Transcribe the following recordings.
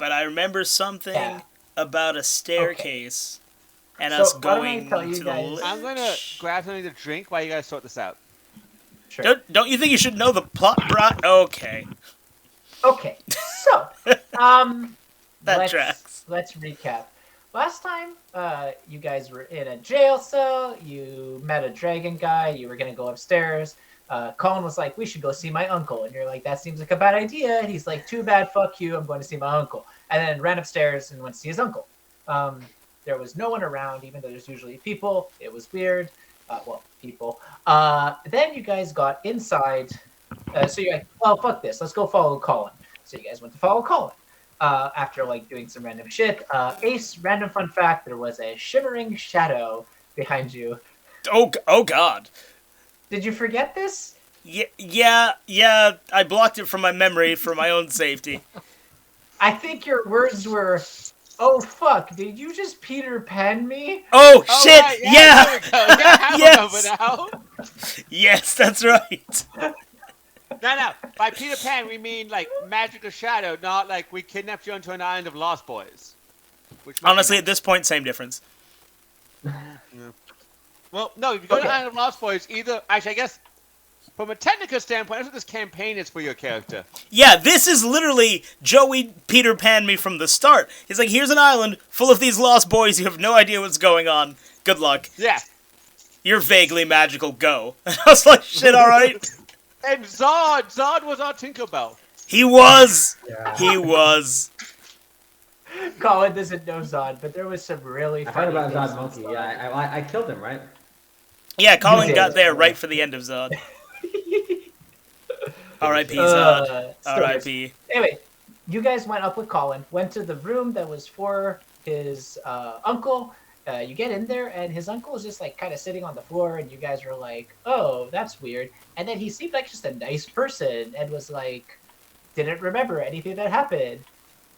but I remember something about a staircase and So us why don't I going tell you to guys- the. I'm gonna grab something to drink while you guys sort this out. Sure. Don't you think you should know the plot, Brian? Okay. Okay, so That tracks. let's recap. Last time, you guys were in a jail cell. You met a dragon guy. You were gonna go upstairs. Colin was like, "We should go see my uncle," and you're like, "That seems like a bad idea." And he's like, "Too bad, fuck you. I'm going to see my uncle." And then ran upstairs and went to see his uncle. There was no one around, even though there's usually people. It was weird. People. Then you guys got inside. So you're like, "Well, fuck this. Let's go follow Colin." So you guys went to follow Colin. After like doing some random shit. Ace, random fun fact: there was a shimmering shadow behind you. Oh God. Did you forget this? Yeah. I blocked it from my memory for my own safety. I think your words were, "Oh fuck! Did you just Peter Pan me?" Oh Oh, shit! right, Yeah. There we go. Yeah, I Yes. remember now. Yes, that's right. No. By Peter Pan, we mean like magical shadow, not like we kidnapped you onto an island of lost boys. Which Honestly, at this point, same difference. well, no. If you go to Okay. an island of lost boys, actually, I guess from a technical standpoint, that's what this campaign is for your character. Yeah, this is literally Joey Peter Pan me from the start. He's like, here's an island full of these lost boys. You have no idea what's going on. Good luck. Yeah. You're vaguely magical. Go. And I was like, shit, all right. And Zod was our Tinkerbell. He was. Yeah. He was. Colin doesn't know Zod, but there was some really I heard funny about things Zod on Monkey. Zod. Yeah, I killed him, right? Yeah, Colin did. got there right for the end of Zod. R.I.P. Zod. Still R.I.P. Anyway, you guys went up with Colin, went to the room that was for his uncle. You get in there, and his uncle is just like kind of sitting on the floor, and you guys were like, "Oh, that's weird." And then he seemed like just a nice person, and was like, didn't remember anything that happened.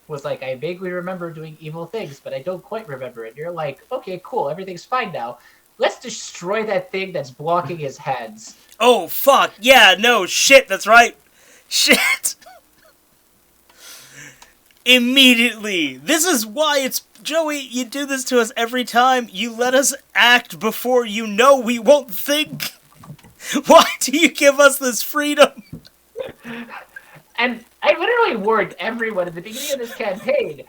Was like, I vaguely remember doing evil things, but I don't quite remember it. You're like, okay, cool, everything's fine now. Let's destroy that thing that's blocking his hands. Oh, fuck. Yeah, no, shit, that's right. Shit. Immediately. This is why it's... Joey, you do this to us every time. You let us act before you know we won't think. Why do you give us this freedom? And I literally warned everyone at the beginning of this campaign,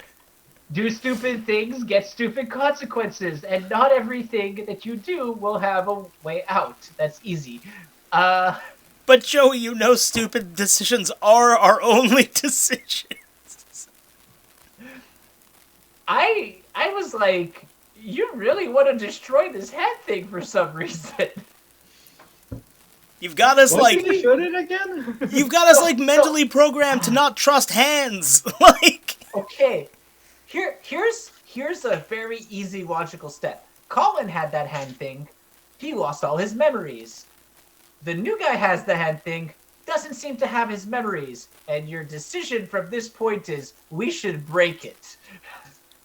do stupid things, get stupid consequences, and not everything that you do will have a way out. That's easy. But Joey, you know stupid decisions are our only decision. I was like, you really want to destroy this head thing for some reason. You've got us Why like... did you shoot it again? You've got us like mentally programmed to not trust hands. Like... Okay, here's a very easy logical step. Colin had that hand thing. He lost all his memories. The new guy has the hand thing, doesn't seem to have his memories. And your decision from this point is, we should break it.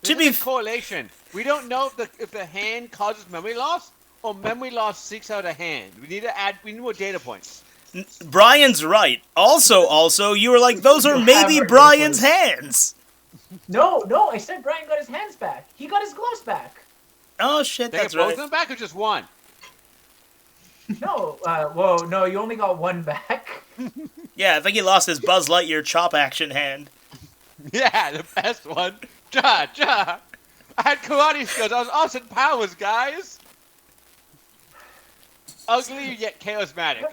To There's be a correlation. We don't know if the hand causes memory loss or memory loss seeks out a hand. We need more data points. Brian's right. Also, you were like, those are You maybe have Brian's heard hands. No, I said Brian got his hands back. He got his gloves back. Oh shit, They that's get both right. of them back or just one? No, no, you only got one back. Yeah, I think he lost his Buzz Lightyear chop action hand. Yeah, the best one. Ja. I had karate skills. I was Austin Powers, guys. Ugly yet charismatic.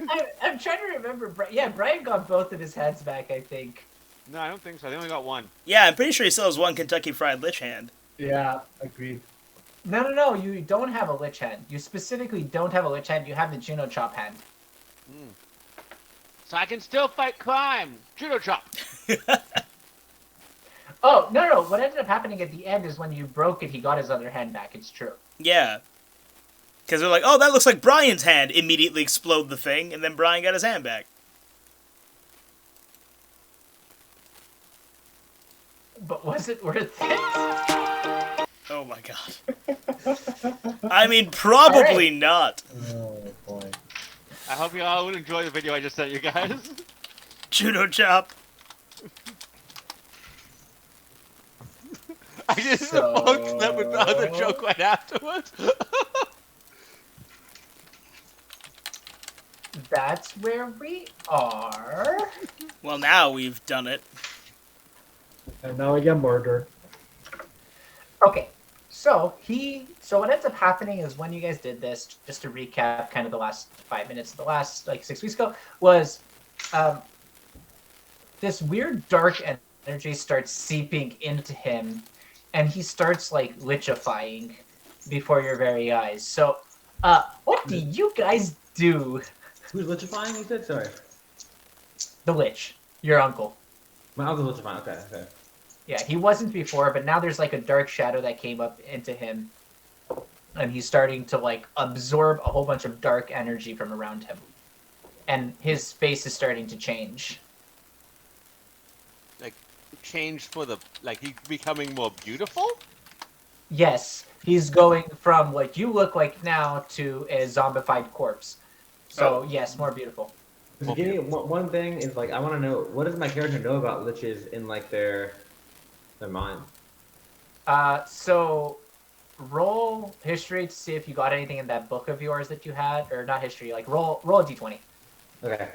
I'm trying to remember. Yeah, Brian got both of his hands back, I think. No, I don't think so. They only got one. Yeah, I'm pretty sure he still has one Kentucky Fried Lich hand. Yeah, agreed. No, you don't have a Lich hand. You specifically don't have a Lich hand. You have the Juno Chop hand. So I can still fight crime. Judo chop. Oh, no. What ended up happening at the end is when you broke it, he got his other hand back. It's true. Yeah. Because they're like, oh, that looks like Brian's hand. Immediately explode the thing, and then Brian got his hand back. But was it worth it? Oh my god. I mean, probably not. Oh boy. I hope you all would enjoy the video I just sent you guys. Judo chop. just fucked up with the other joke right afterwards. That's where we are. Well, now we've done it. And now we get murdered. Okay, so what ends up happening is when you guys did this, just to recap, kind of the last 5 minutes, the last like 6 weeks ago, was this weird dark energy starts seeping into him, and he starts like lichifying before your very eyes. So, what do you guys do? Who's lichifying, you said? Sorry. The Lich, your uncle. My uncle's lichifying. Okay, okay. Yeah, he wasn't before, but now there's like a dark shadow that came up into him, and he's starting to like absorb a whole bunch of dark energy from around him, and his face is starting to change. Like, change for the, like, he's becoming more beautiful? Yes, he's going from what you look like now to a zombified corpse. So yes, more beautiful. So give me one thing is like I want to know what does my character know about liches in like their mind. So roll history to see if you got anything in that book of yours that you had, or not history. Like roll a d20. Okay,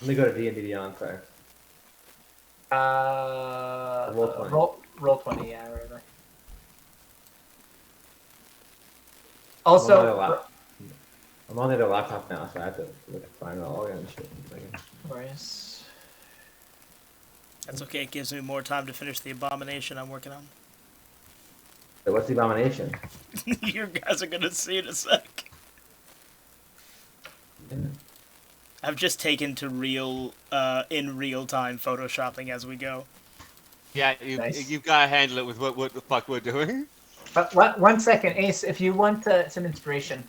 let me go to D&D Beyond. Sorry. Roll 20. Roll 20. Yeah, whatever. Also, I'm on their laptop now, so I have to find all again. Boris. That's okay. It gives me more time to finish the abomination I'm working on. So what's the abomination? You guys are gonna see in a sec. Yeah. I've just taken to in real time photoshopping as we go. Yeah, Nice. you've got to handle it with what the fuck we're doing. But 1 second, Ace. If you want some inspiration.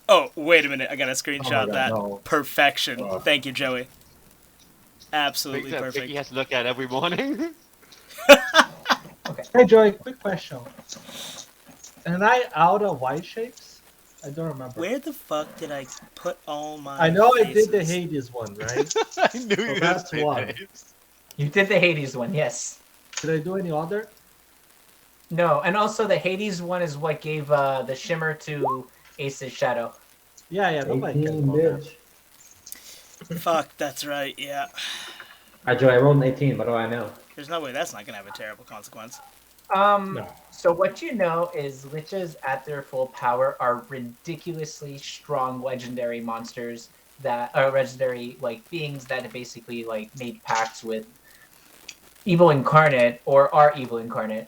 Oh, wait a minute. I gotta screenshot God, that. no. Perfection. Oh. Thank you, Joey. Absolutely Things that perfect. Vicky has to look at every morning. Hey Joey, quick question. Am I out of white shapes? I don't remember. Where the fuck did I put all my I know I did the faces? Hades one, right? I knew you were going to that's say one. names. You did the Hades one, yes. Did I do any other? No, and also the Hades one is what gave the shimmer to Ace's shadow. Yeah, nobody cares 18, about that. bitch. Fuck, that's right, yeah. Alright, Joey, I rolled an 18. What do I know? There's no way that's not gonna have a terrible consequence. No. So what you know is liches at their full power are ridiculously strong legendary monsters that are legendary like beings that have basically like made pacts with evil incarnate or are evil incarnate.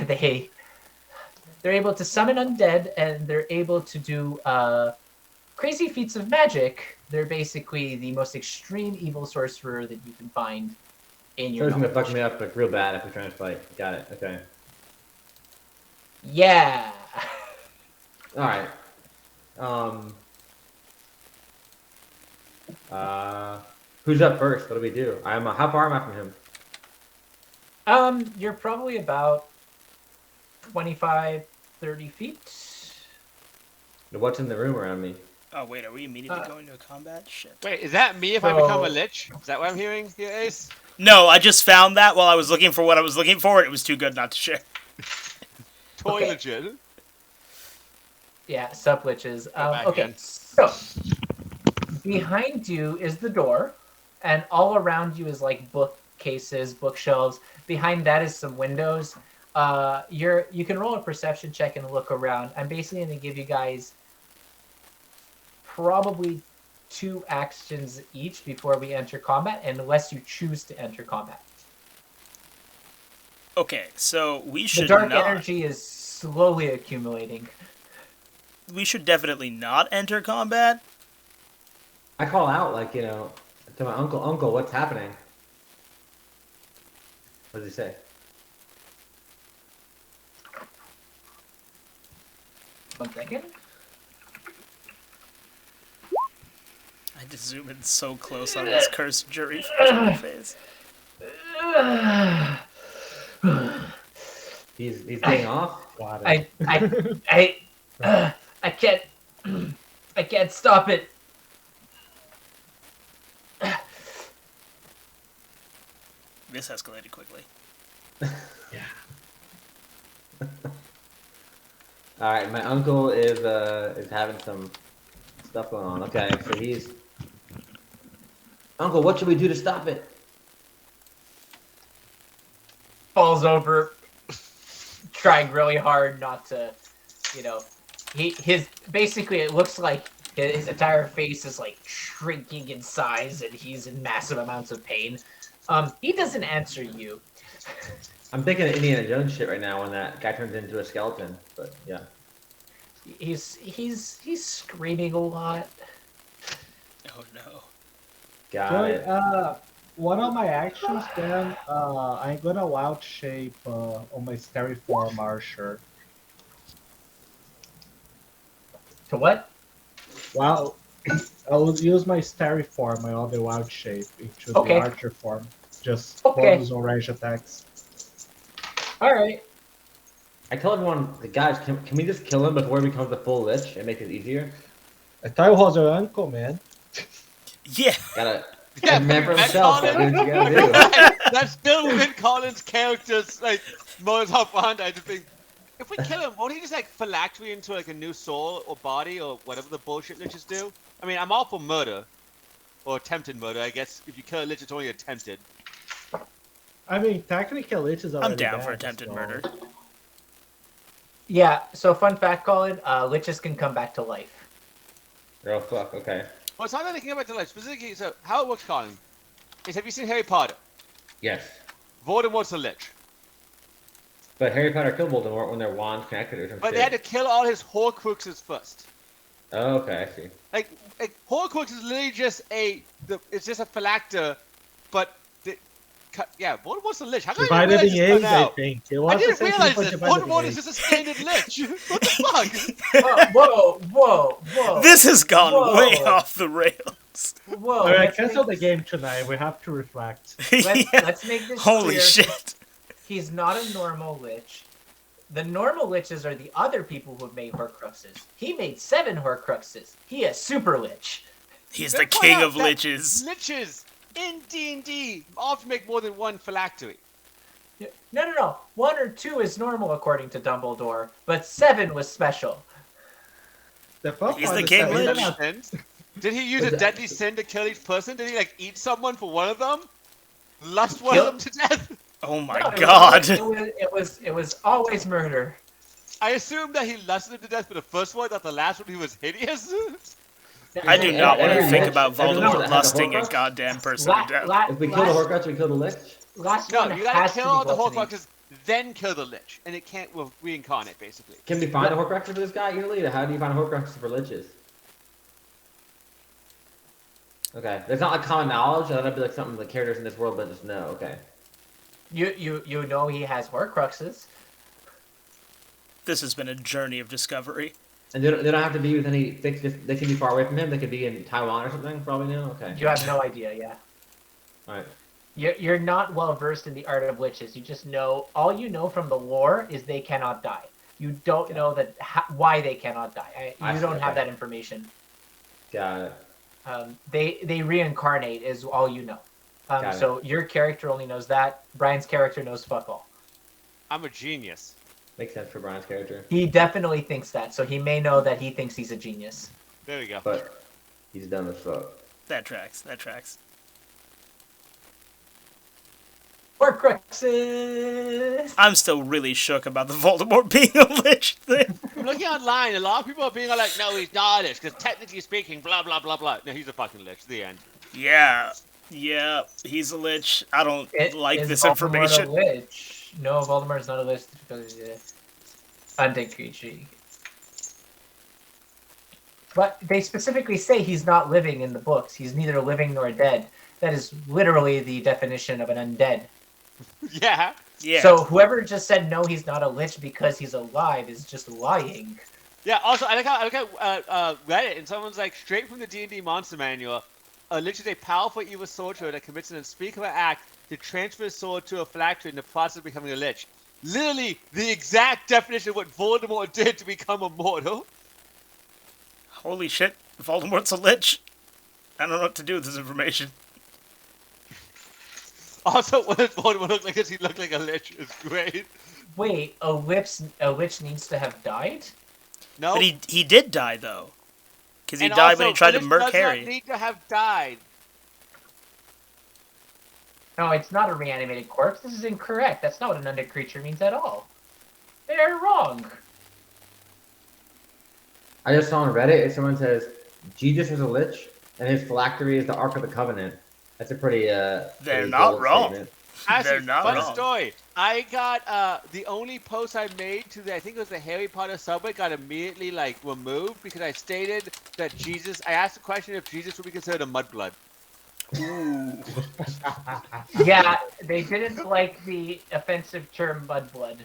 They're able to summon undead and they're able to do crazy feats of magic. They're basically the most extreme evil sorcerer that you can find in So your it's gonna fuck knowledge. me up like real bad if we're trying to fight. Got it. Okay. Yeah. All right. Who's up first? What do we do? How far am I from him? You're probably about 25, 30 feet. What's in the room around me? Oh wait, are we immediately going to combat? Shit. Wait, is that me if I become a lich? Is that what I'm hearing here, Ace? No, I just found that while I was looking for what I was looking for, and it was too good not to share. Toy Okay. legit. Yeah, subliches. back Okay, in. so behind you is the door, and all around you is like bookcases, bookshelves. Behind that is some windows. You can roll a perception check and look around. I'm basically going to give you guys probably 2 actions each before we enter combat, unless you choose to enter combat. Okay, so we The should dark not. energy is slowly accumulating. We should definitely not enter combat. I call out like to my uncle, what's happening? What does he say? 1 second. I had to zoom in so close on this cursed jury face. He's getting off. Got it. I can't stop it. This escalated quickly. Yeah. All right, my uncle is having some stuff going on. Okay, so he's Uncle. What should we do to stop it? Falls over, trying really hard not to, you know, his basically it looks like his entire face is like shrinking in size and he's in massive amounts of pain. He doesn't answer you. I'm thinking of Indiana Jones shit right now when that guy turns into a skeleton. But yeah, He's screaming a lot. Oh no. got Joey, it. one of my actions then, I'm gonna wild shape on my Steriform Archer. To what? Well, I will use my Steriform, my other wild shape, into Okay. the Archer form. Just Okay. bonus on range attacks. All right. I tell everyone, the guys, can we just kill him before he becomes a full lich and make it easier? I thought it was your uncle, man. Yeah. Gotta Yeah, remember Matt himself. Gotta do what you gotta do. Right, that's still within Colin's character's like modus operandi. I just think if we kill him, won't he just like phylactery into like a new soul or body or whatever the bullshit liches do? I mean, I'm all for murder or attempted murder. I guess if you kill a lich, it's only attempted. I mean, technically, Lich is already I'm down for bad, attempted so- murder. Yeah. So fun fact, Colin. Liches can come back to life. Oh fuck. Okay. Well, it's not anything about the life specifically. So how it works, Colin, is have you seen Harry Potter? Yes. Voldemort's a lich, But Harry Potter killed Voldemort when their wands connected or some but shit. they had to kill all his Horcruxes first. Oh, okay, I see. Like Horcrux is literally just it's just a phylacter, but yeah, Voldemort's a lich. How come I Divided didn't in realize eggs, this I by now? think. It I was didn't essentially realize for this. divided in Voldemort is eggs. just a standard lich. What the fuck? Whoa! This has gone Whoa. way off the rails. Whoa! Alright, let's cancel make- the game tonight. We have to reflect. Yeah. Let's make this Holy clear. shit. He's not a normal lich. The normal liches are the other people who have made Horcruxes. He made 7 Horcruxes. He a super lich. He's Let's the point king out of that liches. Liches in D&D often make more than one phylactery. No. 1 or 2 is normal according to Dumbledore, but 7 was special. The fun He's part the is king that lich. even at- And did he use a deadly sin to kill each person? Did he like eat someone for one of them? Lust one Kill- of them to death? Oh my No, god. It was always murder. I assume that he lusted him to death for the first one, not the last one. He was hideous. I do not want to Every think lich- about every lich Voldemort that has a lusting a Horcrux? goddamn person to death. If we kill the Horcrux, we kill the lich. Last No, one you gotta has kill to all be the glistening. Horcruxes, then kill the Lich, and it can't reincarnate, basically. Can we find a Horcrux for this guy easily? How do you find Horcruxes for liches? Okay, there's not like common knowledge. That'd be like something the characters in this world but just know. Okay. You know he has Horcruxes. This has been a journey of discovery. And they don't have to be with any fixed. They can be far away from him. They could be in Taiwan or something. Probably no. Okay. You have no idea, yeah. All right. You're not well versed in the art of witches. You just know all you know from the lore is they cannot die. You don't know that why they cannot die. I You see, don't have okay. that information. Got it. They reincarnate is all you know. Got it. So your character only knows that. Brian's character knows fuck all. I'm a genius. Makes sense for Brian's character, He definitely thinks that. So he may know that he thinks he's a genius. There we go. but he's dumb as fuck. That tracks. That tracks. Horcruxes. I'm still really shook about the Voldemort being a lich thing. I'm looking online, a lot of people are being like, no, he's not a Lich, because technically speaking, blah, blah, blah, blah. No, he's a fucking Lich. The end. Yeah, he's a lich. I don't like Is this Voldemort information. A lich? No, Voldemort's not a lich because he's an undead creature. But they specifically say he's not living in the books. He's neither living nor dead. That is literally the definition of an undead. Yeah. Yeah. So whoever just said no, he's not a lich because he's alive is just lying. Yeah, also, I look at Reddit, and someone's like, straight from the D&D Monster Manual, a Lich is a powerful evil sorcerer that commits an unspeakable act to transfer his sword to a phylactery in the process of becoming a Lich. Literally, the exact definition of what Voldemort did to become immortal. Holy shit, Voldemort's a lich. I don't know what to do with this information. Also, when Voldemort looked like this, he looked like a lich. It's great. Wait, a witch needs to have died? No. But he did die, though. Because he And died also, when he tried to a lich murk does Harry. not need to have died. No, it's not a reanimated corpse. This is incorrect. That's not what an undead creature means at all. They're wrong. I just saw on Reddit, someone says Jesus was a lich, and his phylactery is the Ark of the Covenant. That's a pretty They're pretty not bold wrong. statement. Actually, They're not fun wrong. story. I got the only post I made to I think it was the Harry Potter subreddit got immediately like removed because I stated that Jesus. I asked the question if Jesus would be considered a mudblood. Yeah, they didn't like the offensive term mudblood.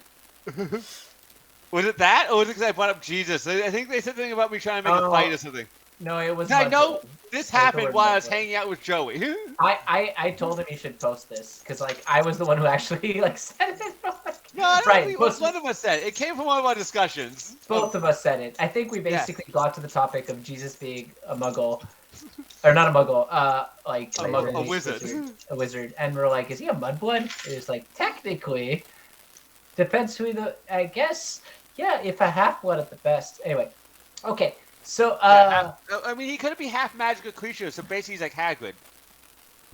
Was it that, or was it because I brought up Jesus? I think they said something about me trying to make a fight or something. No, it was. I know mudblood. this the happened word while I was mudblood. hanging out with Joey. I told him he should post this because like I was the one who actually like said it. No, I don't Right, think post- one of us said it. It came from one of our discussions. Both of us said it. I think we basically got to the topic of Jesus being a muggle, or not a muggle, like A muggle a means wizard. a wizard, and we're like, is he a mudblood? It's like technically, depends who the. I guess, yeah, if a half blood at the best. Anyway, okay, so I mean, he could be half magical creature, so basically he's like Hagrid.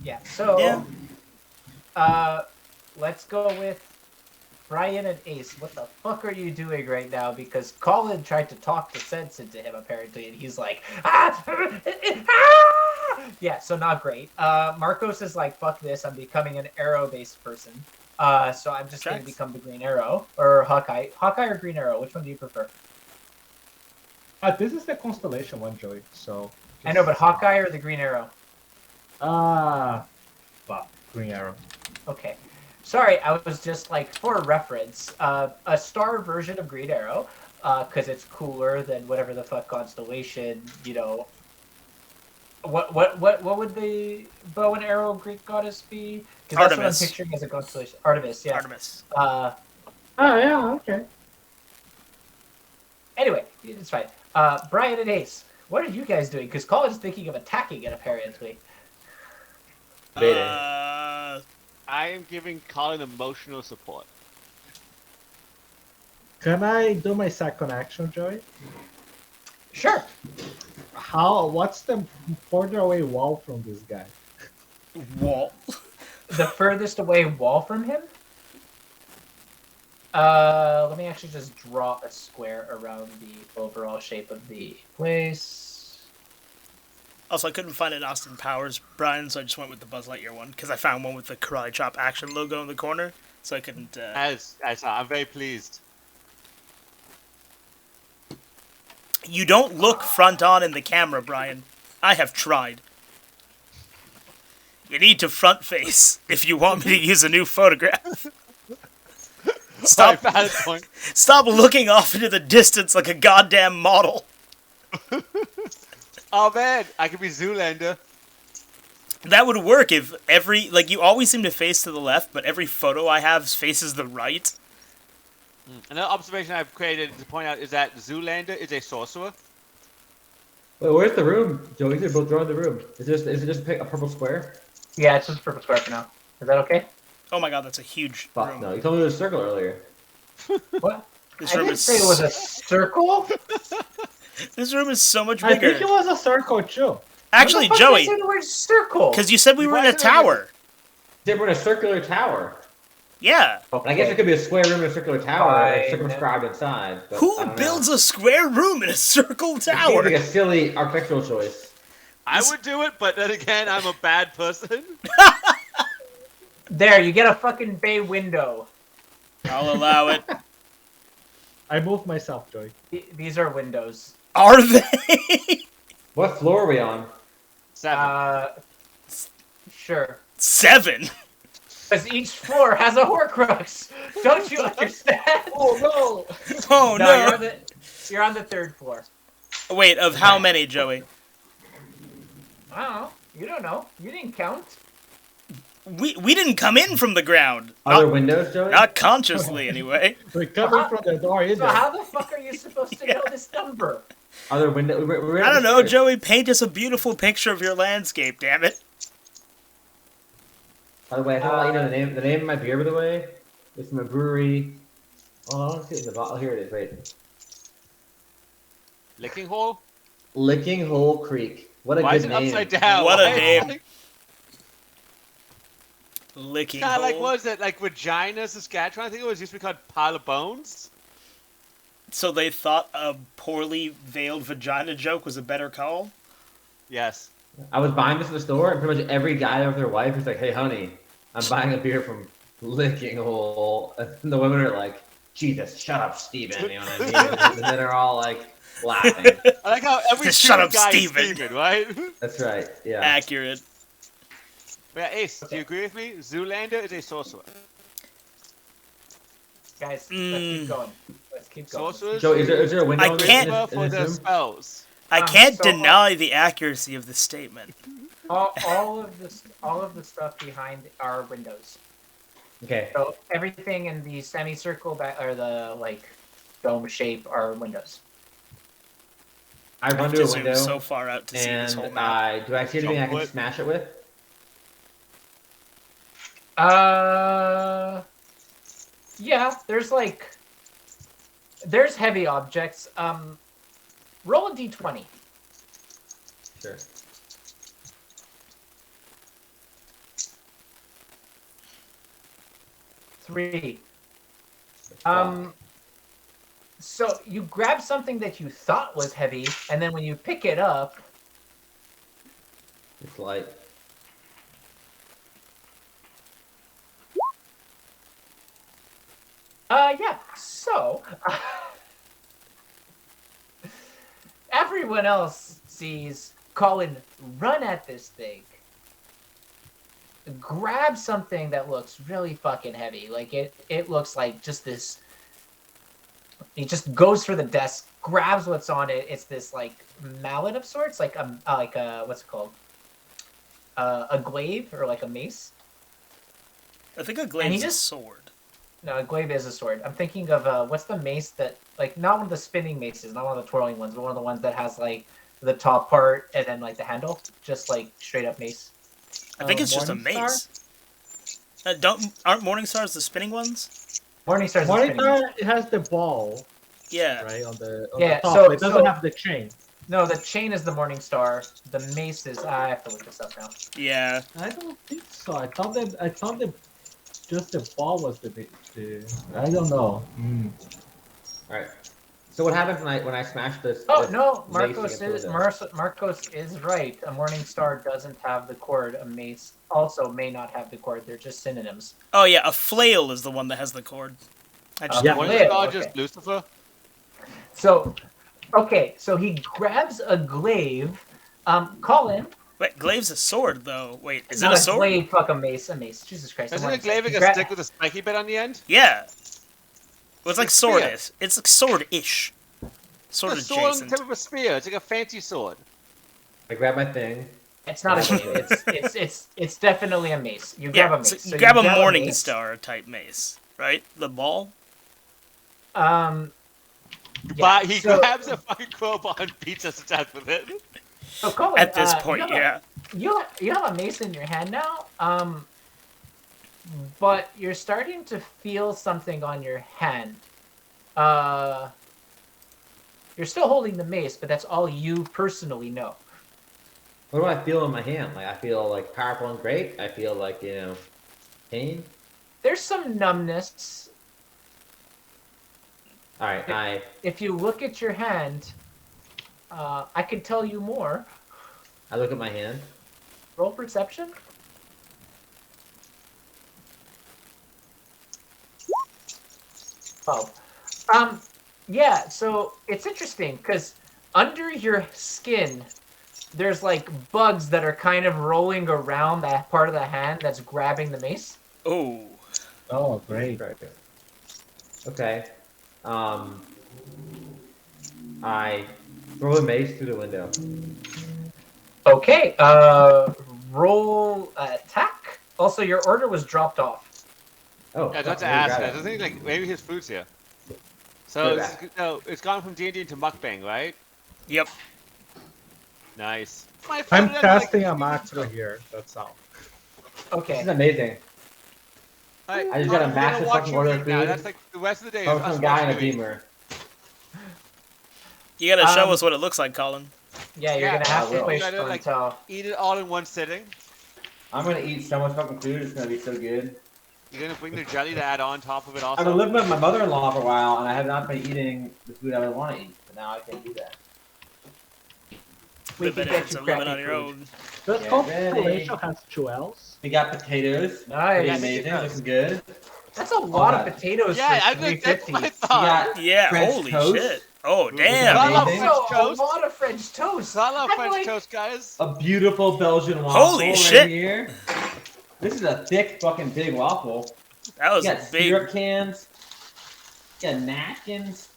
yeah, so Yeah. let's go with Brian and Ace. What the fuck are you doing right now? Because Colin tried to talk the sense into him apparently, and he's like, yeah, so not great. Marcos is like, fuck this, I'm becoming an arrow-based person. So I'm just going to become the Green Arrow, or Hawkeye. Hawkeye or Green Arrow, which one do you prefer? This is the constellation one, Joey. So I know, but Hawkeye or the Green Arrow? Fuck, Green Arrow. Okay. Sorry, I was just like, for reference, a star version of Green Arrow, because it's cooler than whatever the fuck constellation, you know. What would the bow and arrow Greek goddess be? Because that's what I'm Artemis. picturing as a constellation. Artemis, yeah. Artemis. Oh yeah, okay. Anyway, it's fine. Brian and Ace, what are you guys doing? Because Colin's thinking of attacking it, apparently. I am giving Colin emotional support. Can I do my second action, Joey? Sure. What's the further away wall from this guy? Wall. The furthest away wall from him? Let me actually just draw a square around the overall shape of the place. Also, I couldn't find an Austin Powers, Brian, so I just went with the Buzz Lightyear one, because I found one with the Karate Chop action logo in the corner, so I couldn't... As I'm very pleased. You don't look front on in the camera, Brian. I have tried. You need to front face if you want me to use a new photograph. Stop, Valid point. stop looking off into the distance like a goddamn model. Oh man, I could be Zoolander. That would work if every... Like, you always seem to face to the left, but every photo I have faces the right. Another observation I've created to point out is that Zoolander is a sorcerer. Wait, where's the room, Joey? You both draw in the room. Is it just a purple square? Yeah, it's just purple square for now. Is that okay? Oh my god, that's a huge Fuck room. no. You told me there was a circle earlier. What? This I room didn't is... say it was a circle. This room is so much I bigger. think it was a circle too. Actually, What the fuck did Joey, you say the word circle? because you said we were in a Why did I- tower. They were in a circular tower. Yeah. And I guess it could be a square room in a circular tower, Fine. circumscribed inside. But I Who don't builds know. a square room in a circle It seems tower? like a silly architectural choice. I would do it, but then again, I'm a bad person. There, you get a fucking bay window. I'll allow it. I moved myself, Joey. These are windows. Are they? What floor are we on? 7. Sure. 7. Because each floor has a Horcrux. Don't you understand? Oh no! Oh no. You're on the third floor. Wait, of how many, Joey? I don't know. You don't know. You didn't count. We didn't come in from the ground. Are there windows, Joey? Not consciously, anyway. We're coming from the door, is So it? how the fuck are you supposed to know this number? Are there windows? We're I don't know, Joey. Paint us a beautiful picture of your landscape, damn it. By the way, I thought I'll let you know the name of my beer. By the way, it's from a brewery. Oh, I don't see it in the bottle. Here it is. Wait, Licking hole? Licking Hole Creek. What a Why is good it name. upside down? What a Why- name. Licking Kinda like, hole. what was it? Like Regina, Saskatchewan? I think it was used to be called Pile of Bones. So they thought a poorly veiled vagina joke was a better call? Yes. I was buying this in the store, and pretty much every guy with their wife is like, "Hey, honey, I'm buying a beer from Licking Hole," and the women are like, "Jesus, shut up, Steven," you know what I mean? And then they're all like laughing. I like how every Just shut Steven up, guy Steven. is Steven, right? That's right. Yeah. Accurate. Yeah, Ace, do you agree with me? Zoolander is a sorcerer. Guys, let's keep going. Let's keep going. Sorcerers Joe, is there a window I in this, can't- in this, for in their this room? spells. I can't so, deny the accuracy of the statement. All of the stuff behind are windows. Okay. So everything in the semicircle back or the like dome shape are windows. I run I've to a to zoom window, so far out to see this whole and map. do I see anything I can Chocolate. smash it with? Yeah, there's heavy objects. Roll a d20. Sure. Three. So you grab something that you thought was heavy, and then when you pick it up, It's light. yeah. So everyone else sees Colin run at this thing, grab something that looks really fucking heavy. Like it looks like just this. He just goes for the desk, grabs what's on it. It's this like mallet of sorts, like a what's it called? A glaive or like a mace. I think a And glaive he is a just- sword. No, a glaive is a sword. I'm thinking of what's the mace that like not one of the spinning maces, not one of the twirling ones, but one of the ones that has like the top part and then like the handle, just like straight up mace. I think it's just a Morningstar? mace. Aren't Morningstars the spinning ones? Morningstar's a spinning mace. Morningstar, it has the ball, Yeah. right, on the Yeah, top. so- but it doesn't so- have the chain. No, the chain is the Morningstar. The mace is. I have to look this up now. Yeah. I don't think so. I thought that just the ball was the I don't know. All right. So what happens when I smash this? Oh this no, mace Marcos against the is window? Marcos is right. A Morningstar doesn't have the cord. A mace also may not have the cord. They're just synonyms. Oh yeah, a flail is the one that has the cord. I just Yeah. What Flail, is it called? okay. Just Lucifer? So, okay, so he grabs a glaive. Colin. Wait, glaive's a sword though. Wait, is not it a sword? glaive, fuck a mace, a mace. Jesus Christ. Isn't I'm a glaive like he a gra- stick with a spiky bit on the end? Yeah. Well, it's like It's a spear. sword-ish. It's like sword-ish. Sword It's a sword on the adjacent. tip of a spear. It's like a fancy sword. I grab my thing. It's not a glaive. It's definitely a mace. You grab Yeah, a mace. so So you grab a mace. Morningstar type mace, right? The ball. Yeah, But he so- grabs a fucking crowbar and beats us to death with it. So Colin, At this you point, have yeah. you have a mace in your hand now. But you're starting to feel something on your hand. You're still holding the mace, but that's all you personally know. What do I feel in my hand? Like I feel like powerful and great. I feel like pain. There's some numbness. All right. If you look at your hand, I could tell you more. I look at my hand. Roll perception. Oh. Yeah, so it's interesting because under your skin, there's like bugs that are kind of rolling around that part of the hand that's grabbing the mace. Oh. Oh, great. Okay. I throw the mace through the window. Okay, roll attack. Also, your order was dropped off. Oh. Yeah, that's fuck, ass. grab I it. don't think like maybe his food's here. So Good it's gone from D&D into mukbang, right? Yep. Nice. My I'm food, casting like, a macro here. That's all. This Okay. is amazing. Alright, I just got a we're gonna massive watch fucking you order eat of now. food. That's like the rest of the day. From Is us some guy in a watching you eat. beamer. You gotta show Um, us what it looks like, Colin. Yeah, you're Yeah, gonna have I to will. wait You gotta, for like, until. Eat it all in one sitting. I'm gonna eat so much fucking food. It's gonna be so good. You're gonna bring the jelly to add on top of it also. I've been living with my mother-in-law for a while, and I have not been eating the food I would want to eat. But now I can do that. We The can get benefits you of living crappy on your food. own. This Yeah, compilation has 2 L's. We got potatoes. Nice. Pretty I think it amazing. does. Looking good. That's a lot God. of potatoes Yeah, for I think that's 350. my We thought. got Yeah, French holy toast. shit. Oh, Looking damn. Not a lot of amazing. French Also, toast. a lot of French toast. Not a lot of I'm French like- toast, guys. A beautiful Belgian waffle Holy right shit. here. This is a thick fucking big waffle. That You was got a syrup big... cans. You got napkins.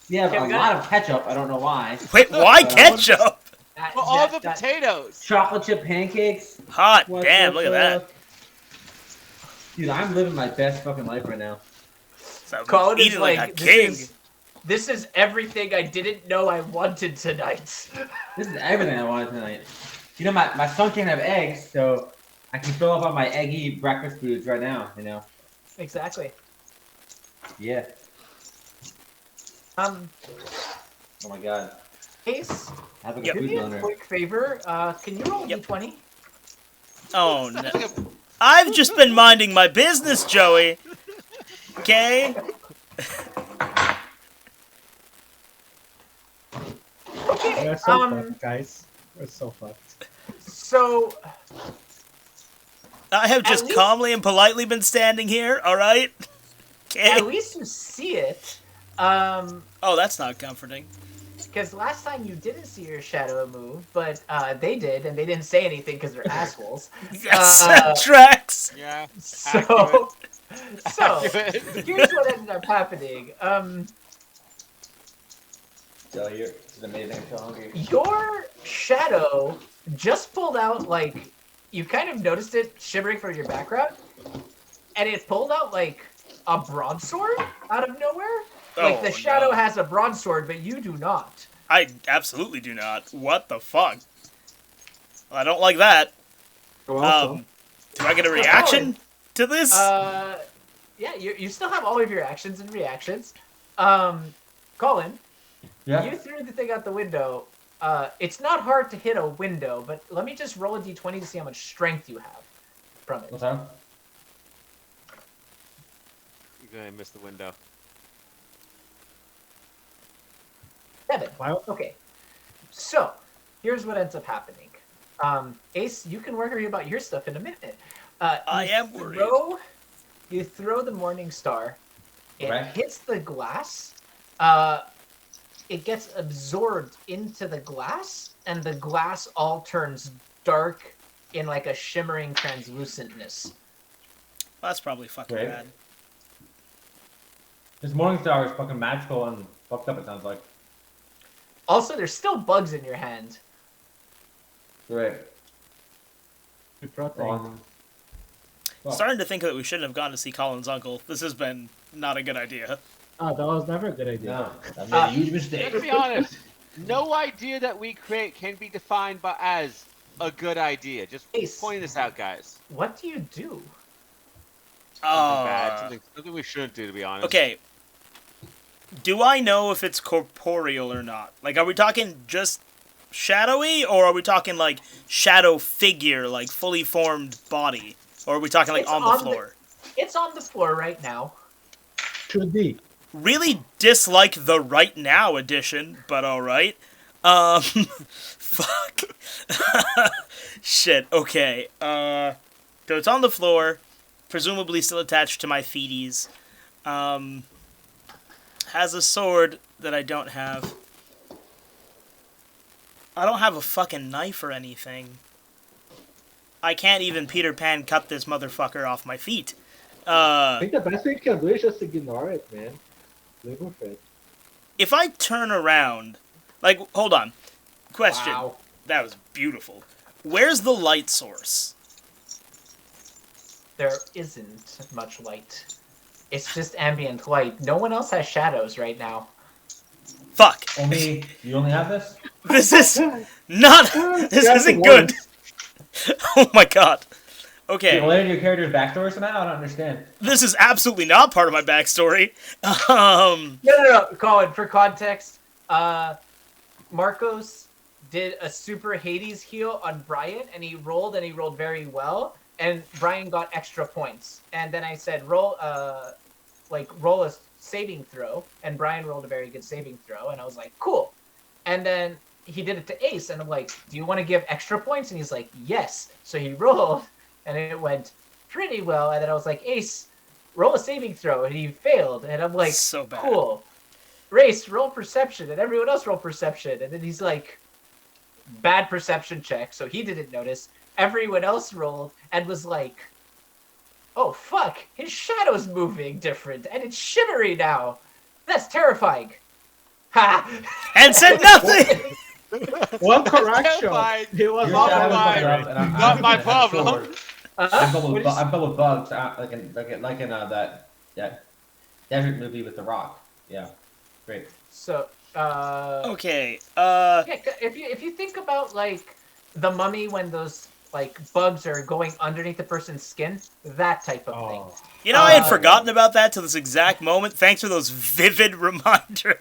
You have Okay, a we lot got- of ketchup. I don't know why. Wait, why ketchup? That- For all the that- potatoes. Chocolate chip pancakes. Hot What damn, the look at that. fuck? Dude, I'm living my best fucking life right now. So Colin is eating like a like, king. this is everything I didn't know I wanted tonight. This is everything I wanted tonight. You know, my son can't have eggs, so I can fill up on my eggy breakfast foods right now, you know? Exactly. Yeah. Oh my god. Ace, Have a Yep. good do food me a donor. quick favor. Can you roll Yep. d20? Oh, no. I've just been minding my business, Joey. Okay? Okay. We're so fucked, guys. We're so fucked. So I have just least- calmly and politely been standing here, alright? at Okay? least you see it. Oh, that's not comforting. Because last time you didn't see your shadow move, but they did, and they didn't say anything because they're assholes. Yes, that tracks. Yeah. So, so Accurate. here's what ended up happening. So you're just amazing. I'm so hungry. Your shadow just pulled out, like, you kind of noticed it shimmering from your background, and it pulled out, like, a broadsword out of nowhere. Like, the Oh, shadow no. has a broadsword, but you do not. I absolutely do not. What the fuck? Well, I don't like that. Do I get a reaction to this? Yeah, you still have all of your actions and reactions. Colin, Yeah. you threw the thing out the window. It's not hard to hit a window, but let me just roll a d20 to see how much strength you have from it. What's up? You're gonna miss the window. 7. Wow. Okay. So, here's what ends up happening. Ace, you can worry about your stuff in a minute. I You am worried. You throw the Morning Star. It Right. hits the glass. It gets absorbed into the glass, and the glass all turns dark in like a shimmering translucentness. That's probably fucking Right. bad. This Morningstar is fucking magical and fucked up, it sounds like. Also, there's still bugs in your hand. Right. Good protein. Wrong. Fuck. Starting to think that we shouldn't have gone to see Colin's uncle. This has been not a good idea. Oh, that was never a good idea. No, I made a huge mistake. Let's be honest. No idea that we create can be defined by as a good idea. Just Ace. pointing this out, guys. What do you do? Something bad. Something we shouldn't do, to be honest. Okay. Do I know if it's corporeal or not? Like, are we talking just shadowy, or are we talking, like, shadow figure, like, fully formed body? Or are we talking, like, It's on the on the- floor? It's on the floor right now. 2D. Really dislike the right now edition, but alright. Fuck. Shit, okay. So it's on the floor, presumably still attached to my feeties. Has a sword that I don't have. I don't have a fucking knife or anything. I can't even Peter Pan cut this motherfucker off my feet. I think the best thing you can do is just ignore it, man. Live with it. If I turn around, like, hold on. Question. Wow. That was beautiful. Where's the light source? There isn't much light. It's just ambient light. No one else has shadows right now. Fuck. Only you only have this? This is not. This That's isn't the good. worst. Oh my god. Okay. Related to your character's backstory somehow? I don't understand. This is absolutely not part of my backstory. No, Colin, for context, Marcos did a super Hades heal on Brian, and he rolled very well, and Brian got extra points. And then I said, roll a saving throw, and Brian rolled a very good saving throw, and I was like, cool. And then he did it to Ace, and I'm like, do you want to give extra points? And he's like, yes. So he rolled, and it went pretty well, and then I was like, Ace, roll a saving throw, and he failed, and I'm like, so bad. Cool. Race, roll perception, and everyone else roll perception, and then he's like, bad perception check, so he didn't notice. Everyone else rolled and was like, oh fuck, his shadow's moving different, and it's shimmery now. That's terrifying. Ha! And said nothing! One correction. Terrifying. It was Your not shadow my- comes up, and not my I have a problem. sword. I'm filled with bugs, like in that desert movie with The Rock. Yeah, great. So, Okay, yeah, if you think about like the Mummy when those like bugs are going underneath the person's skin, that type of thing. you know, I had forgotten about that till this exact moment. Thanks for those vivid reminder.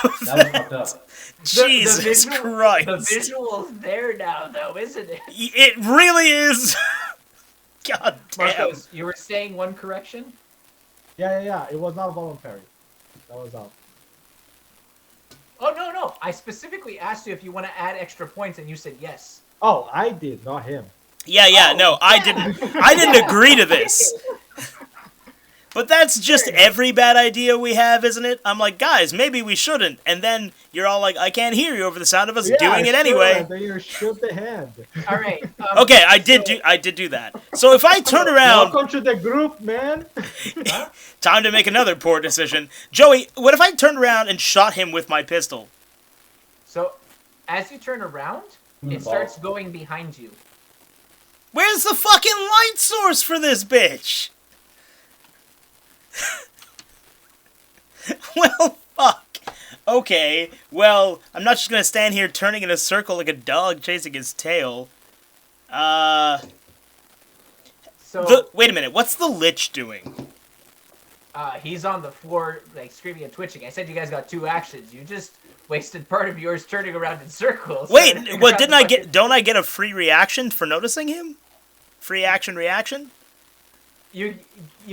That was fucked up. Jesus Christ. The visual's there now, though, isn't it? It really is. God damn. Marcos, you were saying one correction? Yeah. It was not voluntary. That was all. Oh, no. I specifically asked you if you want to add extra points, and you said yes. Oh, I did, not him. Yeah, Oh, no, I didn't agree to this. But that's just every bad idea we have, isn't it? I'm like, guys, maybe we shouldn't. And then you're all like, I can't hear you over the sound of us doing it anyway. Then you shoot the hand. All right. Okay, I did do that. So if I turn around, Welcome to the group, man. time to make another poor decision. Joey, what if I turned around and shot him with my pistol? So, as you turn around, it starts going behind you. Where's the fucking light source for this bitch? Well, fuck. Okay, well, I'm not just gonna stand here turning in a circle like a dog chasing his tail. Wait a minute, what's the Lich doing? He's on the floor, like, screaming and twitching. I said you guys got 2 actions. You just wasted part of yours turning around in circles. Wait, what, don't I get a free reaction for noticing him? Free action reaction? You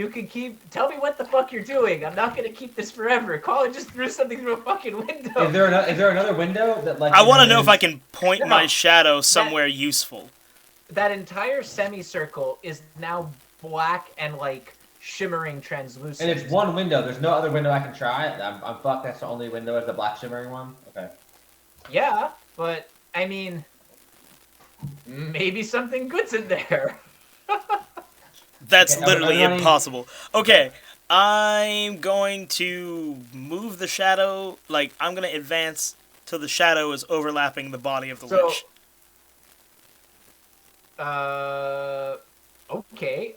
can tell me what the fuck you're doing. I'm not gonna keep this forever. Colin just threw something through a fucking window. Is there another window that like? I want to know if I can point my shadow somewhere useful. That entire semicircle is now black and like shimmering translucent. And it's one window. There's no other window I can try. I'm fucked. That's the only window is the black shimmering one. Okay. Yeah, but I mean, maybe something good's in there. That's Okay, literally everybody- impossible. Okay, I'm going to move the shadow. Like, I'm going to advance till the shadow is overlapping the body of the Lich. Okay.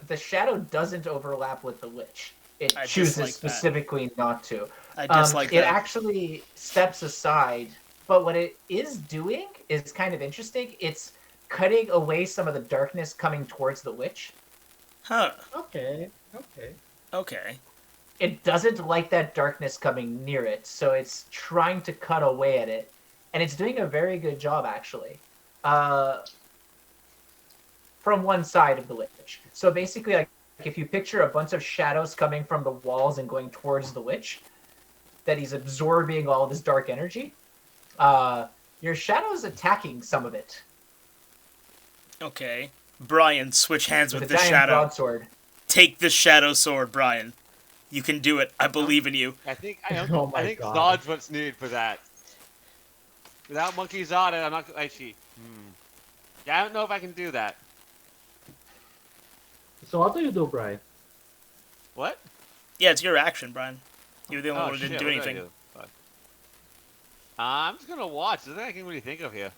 The shadow doesn't overlap with the Lich. It I chooses dislike that. specifically not to. I dislike It that. actually steps aside, but what it is doing is kind of interesting. It's cutting away some of the darkness coming towards the Lich. Huh. Okay. Okay. It doesn't like that darkness coming near it, so it's trying to cut away at it. And it's doing a very good job, actually. From one side of the Lich. So basically, like, if you picture a bunch of shadows coming from the walls and going towards the Lich, that he's absorbing all this dark energy, your shadow's attacking some of it. Okay. Brian, switch hands with a the giant shadow. broadsword. Take the shadow sword, Brian. You can do it. I believe in you. I think Oh my I think God. Zod's what's needed for that. Without Monkey Zod, I'm not actually. Yeah, I don't know if I can do that. So what do you do, Brian? What? Yeah, it's your action, Brian. You're the only one who shit, didn't do what did I anything. do? Fuck. I'm just gonna watch. There's nothing I can really think of here.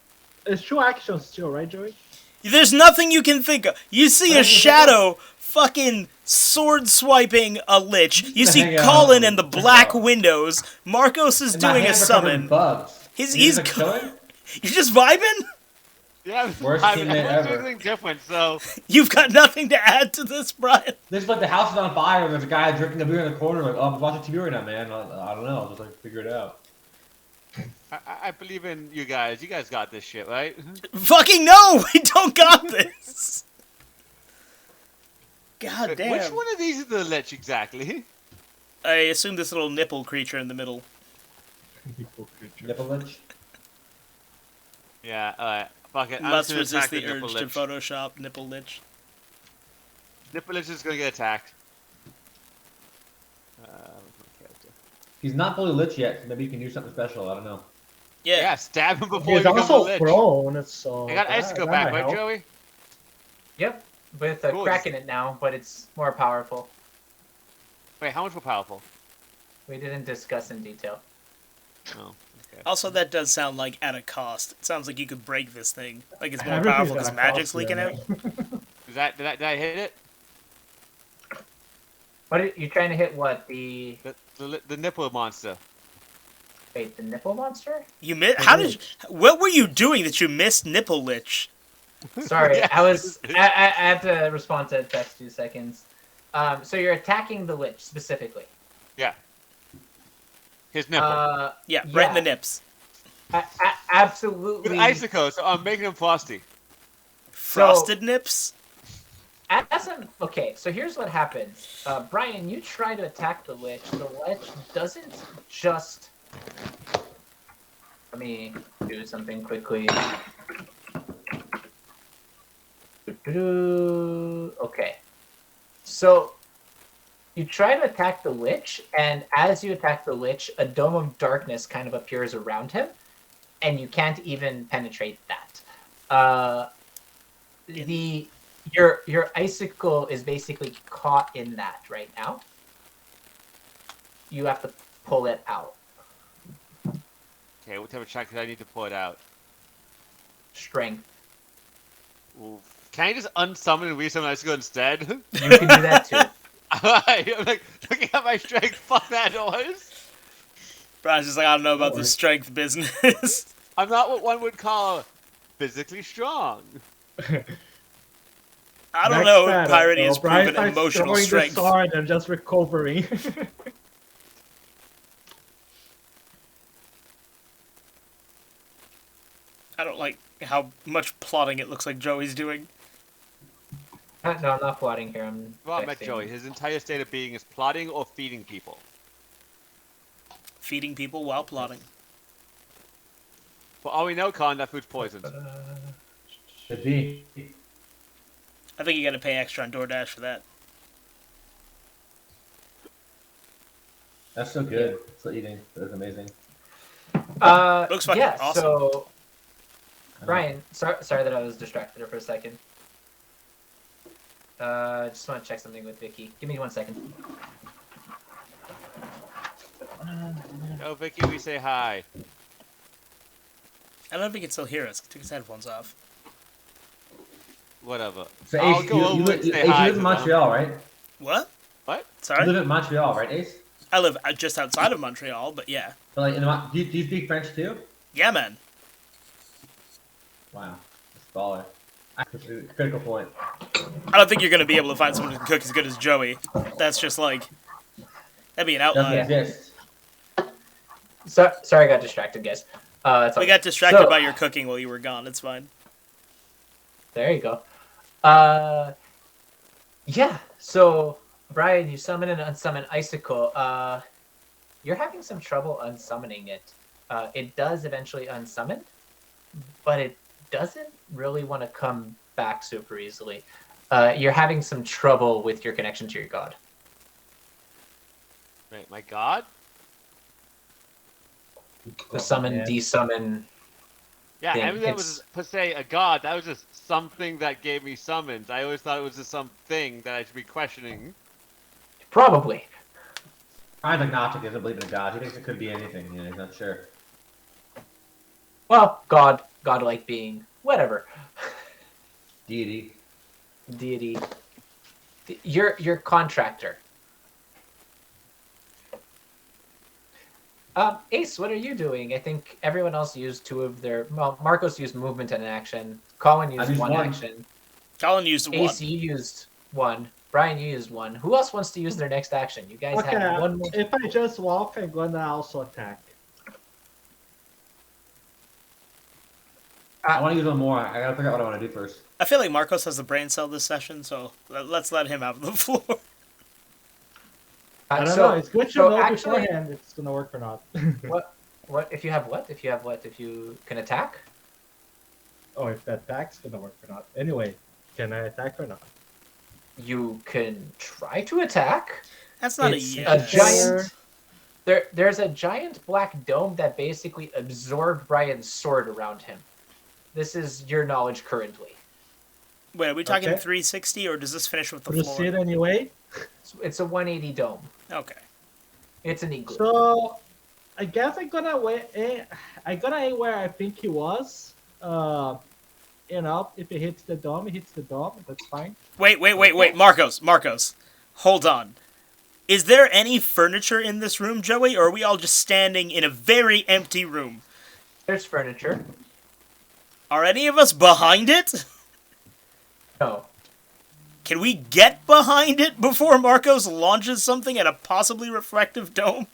It's 2 actions still, right, Joey? There's nothing you can think of. You see a shadow fucking sword swiping a Lich. You see Hang on. Colin in the black windows. Marcos is And my doing a hands are covered in summon. bugs. He's like chilling. You're just vibing? Yeah, Worst I'm teammate not doing ever. anything different, so You've got nothing to add to this, Brian. This is like the house is on fire and there's a guy drinking a beer in the corner like, oh, I'm watching TV right now, man. I don't know. I'll just like figure it out. I believe in you guys. You guys got this shit, right? Fucking no! We don't got this! God damn. Which one of these is the lich exactly? I assume this little nipple creature in the middle. Nipple lich? Yeah, alright. Fuck it. I'm Must just gonna resist attack the nipple urge to lich. Photoshop nipple lich. Nipple lich is gonna get attacked. He's not fully lich yet, so maybe you can do something special. I don't know. Yeah. Yeah, stab him before He's he becomes a also lich. prone, so I got icicle back, might right, help. Joey? Yep, with a Cool. crack in it now, but it's more powerful. Wait, how much more powerful? We didn't discuss in detail. Oh, okay. Also, that does sound like at a cost. It sounds like you could break this thing. Like it's more Everything's powerful gonna because magic's cost leaking you, out. man. Did I hit it? What are you trying to hit? What The nipple monster. wait, the nipple monster? You missed. How did? What were you doing that you missed nipple lich? Sorry, Yeah. I had to respond to the text 2 seconds. So you're attacking the lich specifically. Yeah. His nipple. Yeah, right in the nips. Absolutely. With icicle, so I'm making him frosty. Frosted nips. Okay, so here's what happens. Brian, you try to attack the lich. The lich doesn't just. Let me do something quickly. Okay. So you try to attack the lich, and as you attack the lich, a dome of darkness kind of appears around him, and you can't even penetrate that. Your icicle is basically caught in that right now. You have to pull it out. Okay, what type of check do I need to pull it out? Strength. Ooh. Can I just unsummon and resummon icicle instead? You can do that too. I'm like, looking at my strength, fuck that noise. Brian's just like, I don't know about the strength business. I'm not what one would call physically strong. I don't Next know if battle, Pirating though, is Brian proven starts emotional throwing strength. The sword and just recovering. I don't like how much plotting it looks like Joey's doing. No, I'm not plotting here. I'm. Well, I met texting. Joey. His entire state of being is plotting or feeding people. Feeding people while plotting. For all we know, Colin, that food's poisoned. Should be. I think you gotta pay extra on DoorDash for that. That's so good. It's eating. That's amazing. Looks fucking yeah. awesome. So, Brian, sorry that I was distracted there for a second. Just want to check something with Vicky. Give me 1 second. Oh, Vicky, we say hi. I don't know if he can still hear us. He took his headphones off. Whatever. So I'll Ace, go you over and say Ace, you hi live to in them. Montreal, right? What? What? You Sorry? live in Montreal, right, Ace? I live just outside of Montreal, but yeah. But like, do you speak French too? Yeah, man. Wow, baller. Critical point. I don't think you're gonna be able to find someone who can cook as good as Joey. That's just like... That'd be an Doesn't outlier. exist. Sorry, I got distracted, guys. It's We okay. got distracted So- by your cooking while you were gone. It's fine. There you go. Yeah. So, Brian, you summon and unsummon icicle. You're having some trouble unsummoning it. It does eventually unsummon, but it doesn't really want to come back super easily. You're having some trouble with your connection to your god. Wait, my god? The summon, man. desummon. Yeah, Thing. everything that was per se a god. That was just something that gave me summons. I always thought it was just something that I should be questioning. Probably. Brian's agnostic. He doesn't believe in a god. He thinks it could be anything. You know, he's not sure. Well, godlike being, whatever. Deity. Deity. Your contractor. Ace, what are you doing? I think everyone else used two of their. Well, Marcos used movement and action. Colin I've used used one one. action. Colin used one. AC used one. Brian, you used one. Who else wants to use their next action? You guys Okay, have one more. if I just walk, I'm gonna also attack. I want to use one more. I gotta figure out what I want to do first. I feel like Marcos has the brain cell this session, so let's let him have the floor. I don't so- know. It's good to so know actually- beforehand if it's gonna work or not. What if you have what? If you have what? If you can attack? Oh, if that attack's gonna work or not. Anyway, can I attack or not? You can try to attack. That's not It's a a yes. giant. There's a giant black dome that basically absorbed Brian's sword around him. This is your knowledge currently. Wait, are we talking Okay. 360, or does this finish with the Proceed floor? anyway. It's a 180 dome. Okay. It's an igloo. So, I guess I'm gonna aim where I think he was. If it hits the dome, it hits the dome. That's fine. Wait, Marcos. Hold on. Is there any furniture in this room, Joey, or are we all just standing in a very empty room? There's furniture. Are any of us behind it? No. Can we get behind it before Marcos launches something at a possibly reflective dome?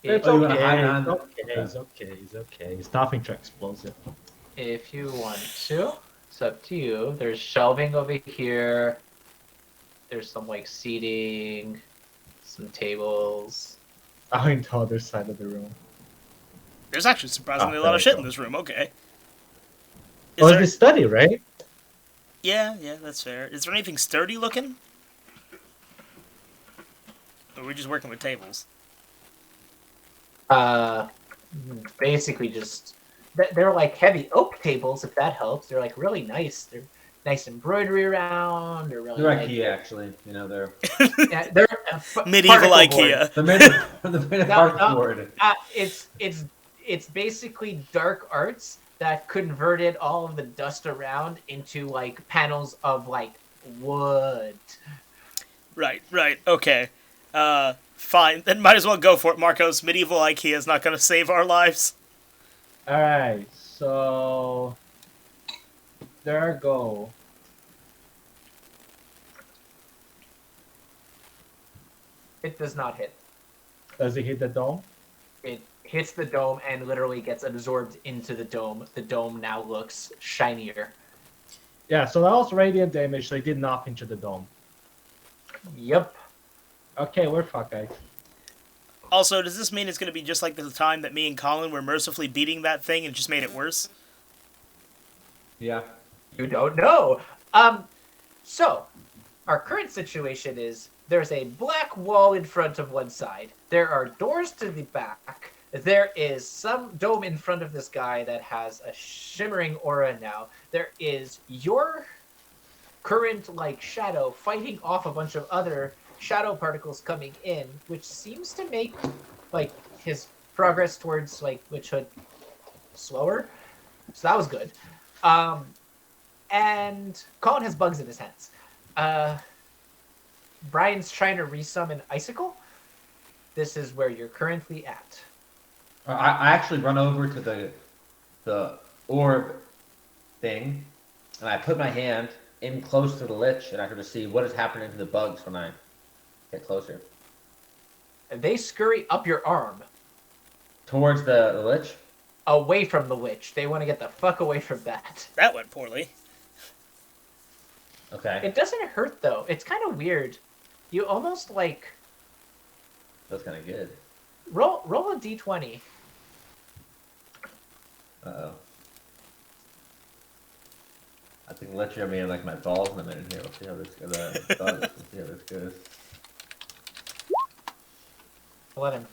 It's Oh, you wanna okay. hide behind It's okay. It's okay. It's nothing too explosive. If you want to, it's up to you. There's shelving over here. There's some like seating, some tables. I'm on the other side of the room. There's actually surprisingly a Ah, lot there of we shit go. in this room, okay. Oh, it's study, right? Yeah, that's fair. Is there anything sturdy looking? Or are we just working with tables? Basically just they're like heavy oak tables, if that helps. They're like really nice. They're nice embroidery around. They're really They're like, IKEA, actually. You know, they're yeah, they're Medieval particle board. IKEA. they're made of No, cardboard. It's basically dark arts that converted all of the dust around into like panels of like wood. Right, okay. Fine. Then might as well go for it, Marcos. Medieval IKEA is not going to save our lives. Alright, so there I go. It does not hit. Does it hit the dome? It hits the dome and literally gets absorbed into the dome. The dome now looks shinier. Yeah, so that was radiant damage, so it did nothing to the dome. Yep. Okay, we're fucked, guys. Also, does this mean it's going to be just like the time that me and Colin were mercifully beating that thing and just made it worse? Yeah. You don't know. So our current situation is there's a black wall in front of one side. There are doors to the back. There is some dome in front of this guy that has a shimmering aura now. There is your current like shadow fighting off a bunch of other shadow particles coming in, which seems to make like his progress towards like Witchhood slower. So that was good. And Colin has bugs in his hands. Brian's trying to resummon Icicle. This is where you're currently at. I actually run over to the orb thing, and I put my hand in close to the lich, and I can just see what is happening to the bugs when I get closer. They scurry up your arm, Towards the lich? away from the witch. They want to get the fuck away from that. That went poorly. Okay. It doesn't hurt though. It's kind of weird. You almost like That's kind of good. roll a d20. Uh-oh. I think literally me in like my balls in a minute here. We'll see how this goes. Let's see how this goes. 11.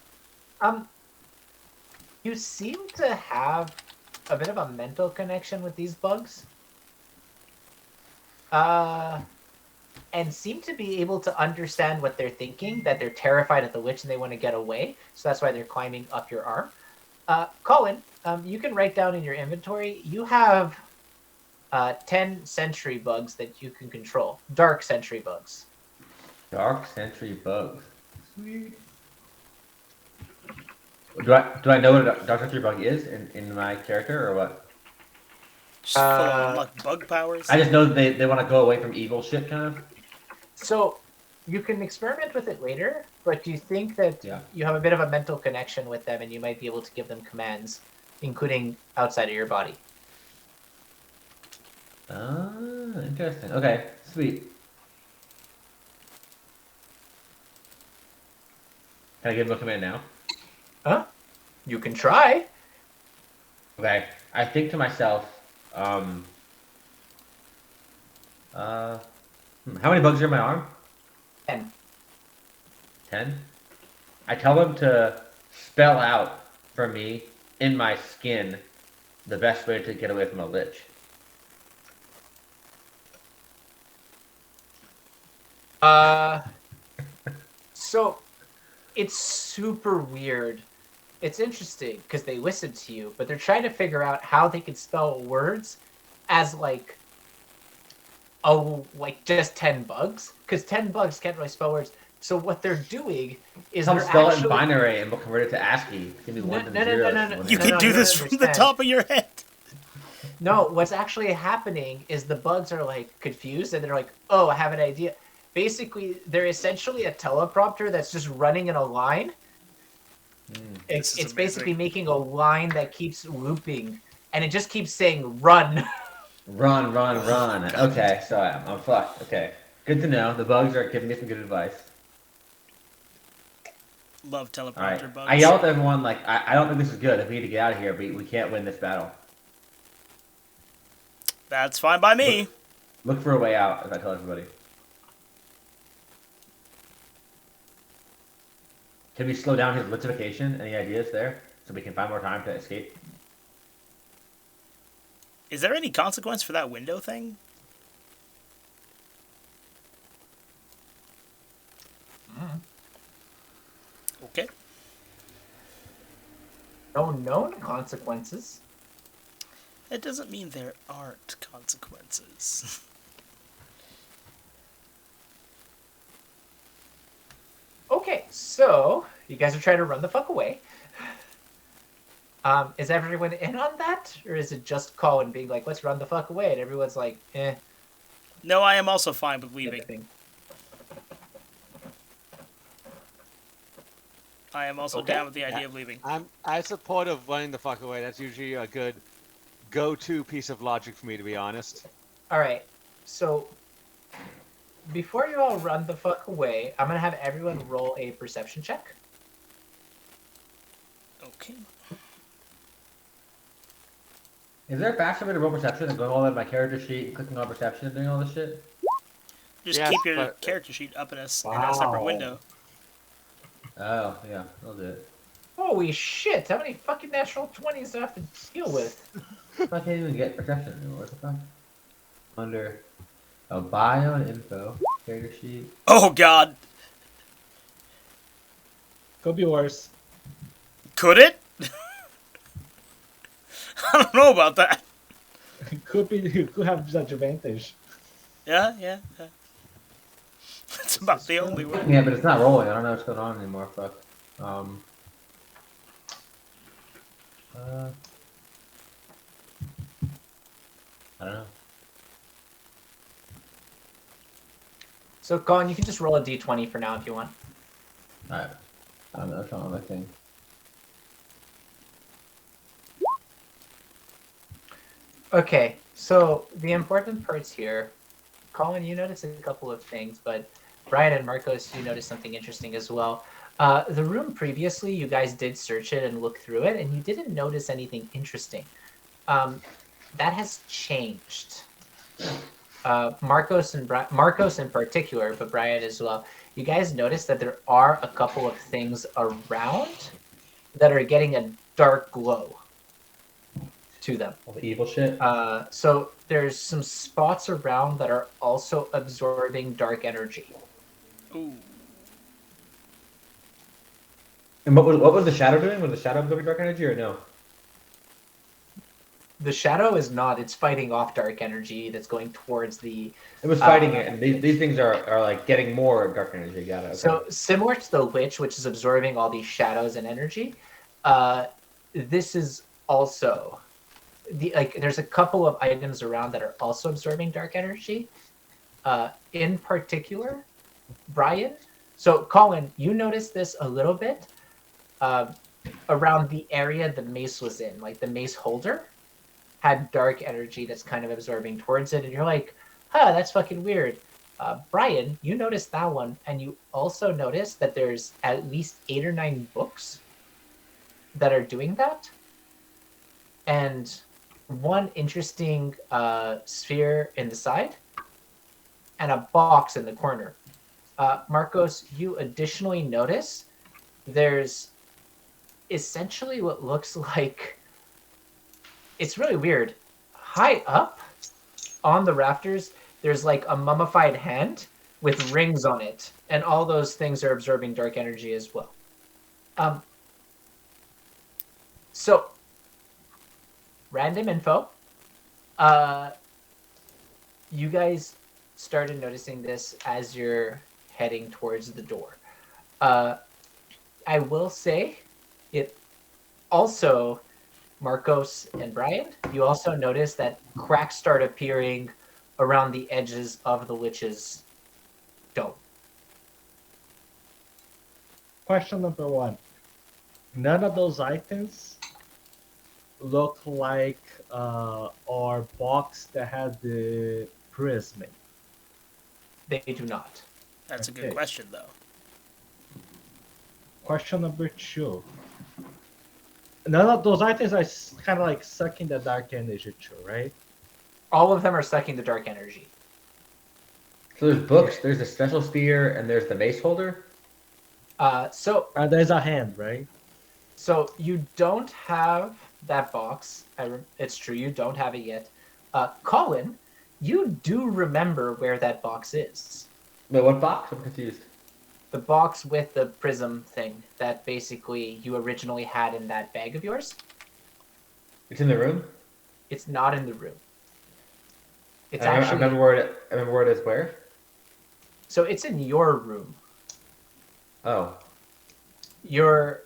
You seem to have a bit of a mental connection with these bugs. And seem to be able to understand what they're thinking, that they're terrified of the witch and they want to get away. So that's why they're climbing up your arm. Colin, you can write down in your inventory, you have 10 sentry bugs that you can control. Dark sentry bugs. Dark Sentry bugs. Sweet. Do I know what a Dark Sentry bug is in my character or what? Just full of like bug powers. I just know that they want to go away from evil shit, kind of. So you can experiment with it later, but do you think that Yeah. you have a bit of a mental connection with them and you might be able to give them commands, including outside of your body? Ah, interesting. Okay, sweet. Can I give him a command now? Huh? You can try. Okay. I think to myself, how many bugs are in my arm? 10. 10? I tell them to spell out for me in my skin the best way to get away from a lich. So it's super weird. It's interesting because they listen to you, but they're trying to figure out how they can spell words as like, oh, like just 10 bugs, because 10 bugs can't really spell words. So what they're doing is Some they're spell it actually... in binary and we'll convert it to ASCII. Give me ones and zeros. You can do this from the top of your head. No, what's actually happening is the bugs are like confused and they're like, oh, I have an idea. Basically, they're essentially a teleprompter that's just running in a line. It's basically making a line that keeps looping, and it just keeps saying "run." Run, run, run. Okay, so I'm fucked. Okay, good to know. The bugs are giving me some good advice. Love teleprompter All right. bugs. I yell at everyone like, I don't think this is good. If we need to get out of here, we can't win this battle. That's fine by me. Look for a way out, as I tell everybody. Can we slow down his lichification? Any ideas there? So we can find more time to escape? Is there any consequence for that window thing? Okay. No known consequences. That doesn't mean there aren't consequences. Okay, so you guys are trying to run the fuck away. Is everyone in on that, or is it just Colin being like, "Let's run the fuck away," and everyone's like, "Eh." No, I am also fine with leaving. Everything. I am also Okay. down with the idea of leaving. I support of running the fuck away. That's usually a good go-to piece of logic for me, to be honest. All right, so before you all run the fuck away, I'm gonna have everyone roll a perception check. Okay. Is there a faster way to roll perception than going all the way to my character sheet, clicking on perception, and doing all this shit? Just Yes, keep your but- character sheet up in a separate window. Oh, yeah, I'll do it. Holy shit! How many fucking natural 20s do I have to deal with? I can't even get perception anymore. What the fuck? Under bio and info, character sheet. Oh god! Could be worse. Could it? I don't know about that. Could be. You could have such advantage. Yeah. That's about the only way. Yeah, but it's not rolling. I don't know what's going on anymore. Fuck. I don't know. So, Colin, you can just roll a d20 for now if you want. Alright. I don't know what's wrong with my thing. Okay, so the important parts here, Colin, you noticed a couple of things, but Brian and Marcos, you noticed something interesting as well. The room previously, you guys did search it and look through it, and you didn't notice anything interesting. That has changed. Marcos in particular, but Brian as well. You guys notice that there are a couple of things around that are getting a dark glow to them. All the evil shit. So there's some spots around that are also absorbing dark energy. Ooh. And what was the shadow doing? Was the shadow absorbing dark energy or no? The shadow is not. It's fighting off dark energy that's going towards the... It was fighting it, and these things are like getting more dark energy. Got it. Okay. So similar to the Witch, which is absorbing all these shadows and energy, this is also there's a couple of items around that are also absorbing dark energy. In particular, Brian. So Colin, you noticed this a little bit around the area the mace was in, like the mace holder had dark energy that's kind of absorbing towards it, and you're like, huh, that's fucking weird. Brian, you noticed that one, and you also noticed that there's at least 8 or 9 books that are doing that. And one interesting sphere in the side, and a box in the corner. Marcos, you additionally notice there's essentially what looks like, it's really weird. High up on the rafters, there's like a mummified hand with rings on it, and all those things are absorbing dark energy as well. So, random info. You guys started noticing this as you're heading towards the door. I will say, it also, Marcos and Brian, you also notice that cracks start appearing around the edges of the Lich's dome. Question number 1. None of those items look like our box that had the prism. They do not. That's a good Okay. question, though. Question number 2. None of those items are kind of like sucking the dark energy too, right? All of them are sucking the dark energy. So there's books, there's the special sphere, and there's the mace holder. So There's a hand, right? you don't have that box. It's true, you don't have it yet. Colin, you do remember where that box is. Wait, what box? I'm confused. The box with the prism thing that basically you originally had in that bag of yours. It's in the room. It's not in the room. It's I actually remember where it is. Where? so it's in your room. Oh, Your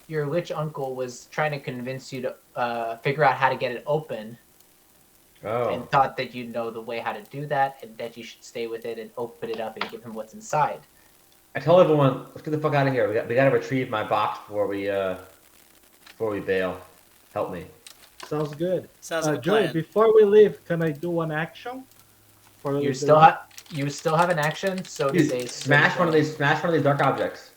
Lich uncle was trying to convince you to figure out how to get it open, and thought that you'd know the way how to do that, and that you should stay with it and open it up and give him what's inside. I told everyone, let's get the fuck out of here. We gotta retrieve my box before we bail. Help me. Sounds good. Sounds like a Joey, plan. before we leave, can I do one action? For You the- still have an action, so to say. Smash one of these dark objects.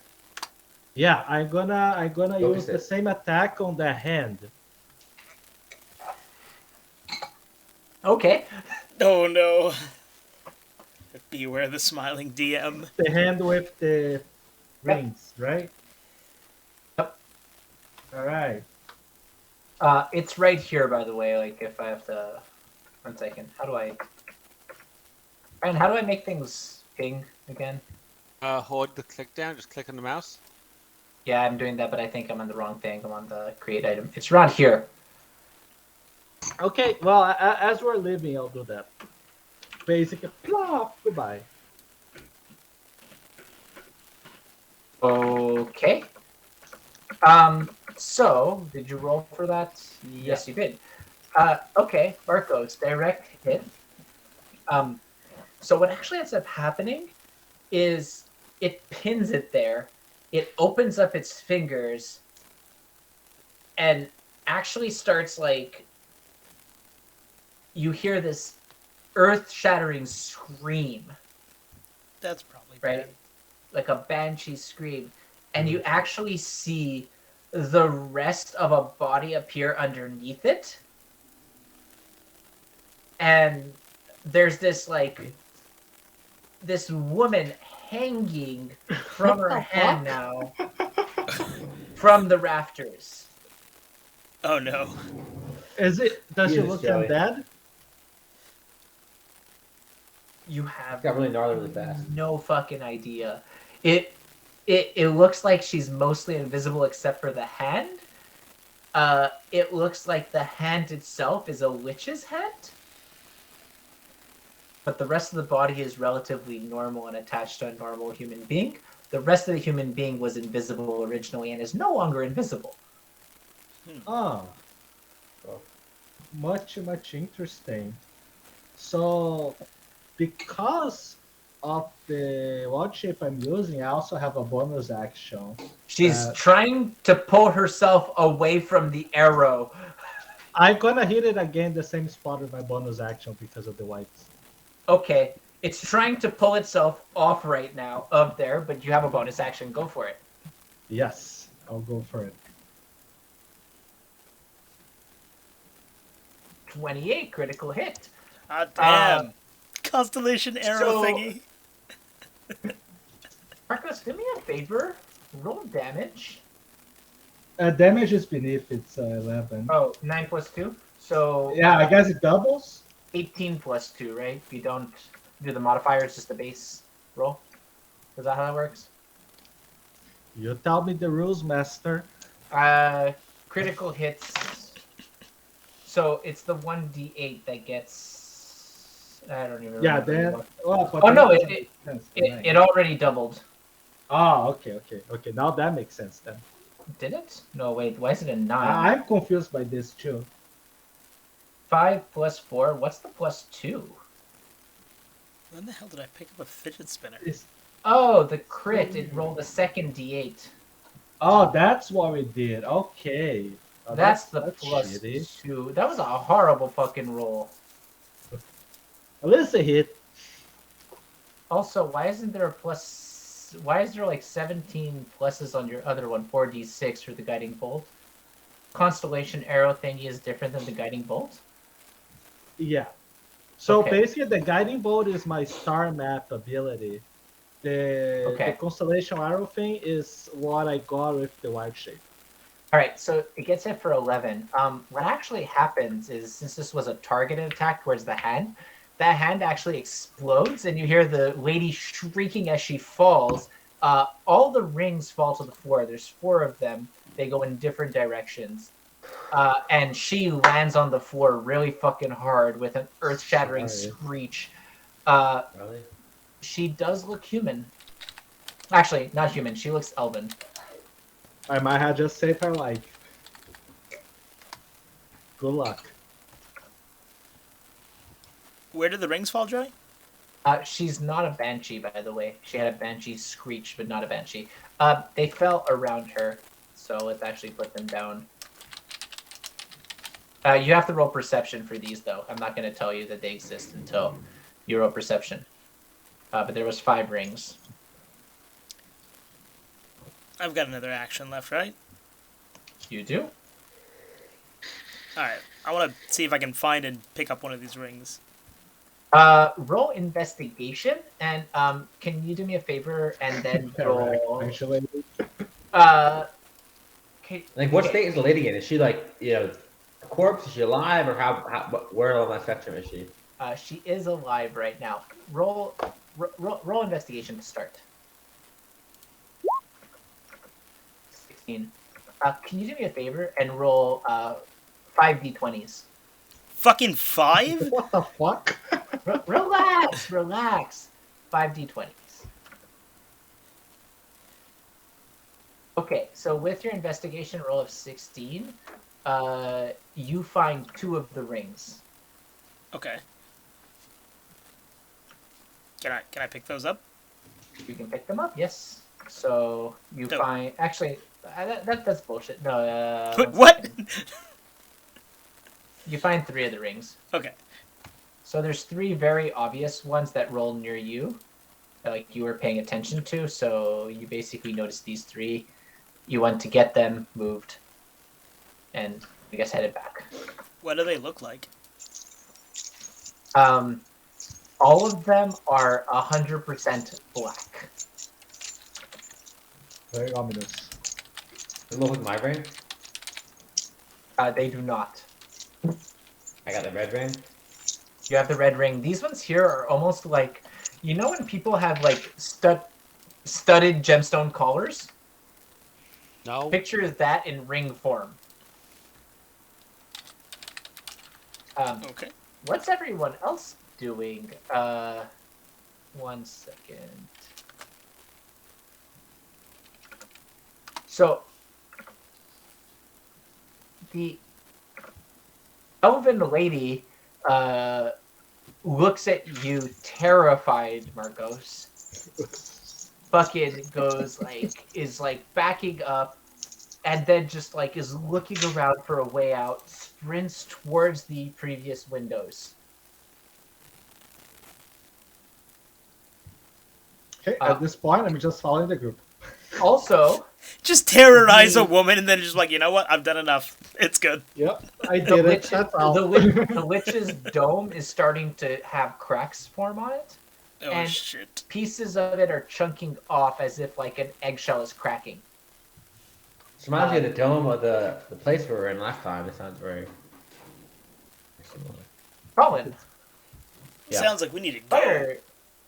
Yeah, I'm gonna Focus use it. the same attack on the hand. Okay. Oh no. Beware the smiling DM. The hand with the rings, right? Yep. All right. It's right here, by the way. Like, if I have to, 1 second. How do I make things ping again? Hold the click down. Just click on the mouse. Yeah, I'm doing that, but I think I'm on the wrong thing. I'm on the create item. It's around here. Okay. Well, as we're leaving, I'll do that. Basically, plop. Goodbye. Okay. So, did you roll for that? Yes, you did. Okay, Marcos, direct hit. So what actually ends up happening is it pins it there. It opens up its fingers and actually starts, like, you hear this earth-shattering scream, That's probably right? bad. Like a banshee scream. And you actually see the rest of a body appear underneath it. And there's this, like, this woman hanging from her hand now from the rafters. Oh no. Does she Jesus, look Joey. undead? You have Got really gnarly really fast. no fucking idea. It looks like she's mostly invisible except for the hand. It looks like the hand itself is a witch's hand. But the rest of the body is relatively normal and attached to a normal human being. The rest of the human being was invisible originally and is no longer invisible. Oh. much interesting. So because of the wild shape I'm using, I also have a bonus action. She's trying to pull herself away from the arrow. I'm gonna hit it again the same spot with my bonus action because of the whites. Okay, it's trying to pull itself off right now of there, but you have a bonus action. Go for it. Yes, I'll go for it. 28 critical hit. Ah, damn. Constellation arrow so- thingy. Marcos, do me a favor. Roll damage. Damage is beneath, it's 11. Oh, 9 plus 2. So Yeah, I guess it doubles. 18 plus 2, right? If you don't do the modifier, it's just the base roll. Is that how that works? You tell me the rules, master. Critical hits. So it's the 1d8 that gets. I don't even remember. Yeah, then. Well, Oh no! Sense, It already doubled. Oh, okay. Now that makes sense then. Did it? No, wait. Why is it a 9? I'm confused by this too. 5 plus 4. What's the plus 2? When the hell did I pick up a fidget spinner? Oh, the crit. It rolled a second d8. Oh, that's what we did. Okay. Oh, That's the plus shitty. 2. That was a horrible fucking roll. At least a hit. Also, why isn't there a plus? Why is there like 17 pluses on your other one? 4d6 for the guiding bolt. Constellation arrow thingy is different than the guiding bolt. Yeah. So Okay. basically, the guiding bolt is my star map ability. The constellation arrow thing is what I got with the wild shape. All right, so it gets hit for 11. What actually happens is, since this was a targeted attack towards the hand, that hand actually explodes, and you hear the lady shrieking as she falls. All the rings fall to the floor. There's 4 of them. They go in different directions. And she lands on the floor really fucking hard with an earth-shattering screech. Really? She does look human. Actually, not human. She looks elven. I might have just saved her life. Good luck. Where did the rings fall, Joey? She's not a banshee, by the way. She had a banshee screech, but not a banshee. They fell around her, so let's actually put them down. You have to roll perception for these, though. I'm not going to tell you that they exist until you roll perception. But there was 5 rings. I've got another action left, right? You do? Alright, I want to see if I can find and pick up one of these rings. Roll investigation, and can you do me a favor and then roll... Actually, Okay, Like, what state is the lady in? Is she like, a corpse? Is she alive, or where on that spectrum is she? she is alive right now. Roll investigation to start. 16. Can you do me a favor and roll 5 d20s? Fucking 5? what the fuck? Relax. 5 d20s. Okay, so with your investigation roll of 16, you find 2 of the rings. Okay. Can I pick those up? You can pick them up, yes. So you No. find actually that's bullshit. No, What? second. You find 3 of the rings. Okay. So there's 3 very obvious ones that roll near you, like you were paying attention to. So you basically noticed these 3. You went to get them, moved, and I guess headed back. What do they look like? All of them are 100% black. Very ominous. Does it look like my brain? They do not. I got the red ring. You have the red ring. These ones here are almost like, you know when people have like studded gemstone collars? No. Picture that in ring form. Okay. What's everyone else doing? 1 second. So elven lady looks at you terrified, Marcos. Fucking goes is backing up, and then just is looking around for a way out, sprints towards the previous windows. Okay, at this point, I'm just following the group. Also, Just terrorize a woman and then just like, you know what? I've done enough. It's good. Yep, I did it. That's all. the lich's dome is starting to have cracks form on it, Oh, and shit. pieces of it are chunking off as if like an eggshell is cracking. It reminds me of the dome of the place we were in last time. It sounds very similar. Colin, Yeah. Sounds like we need to go.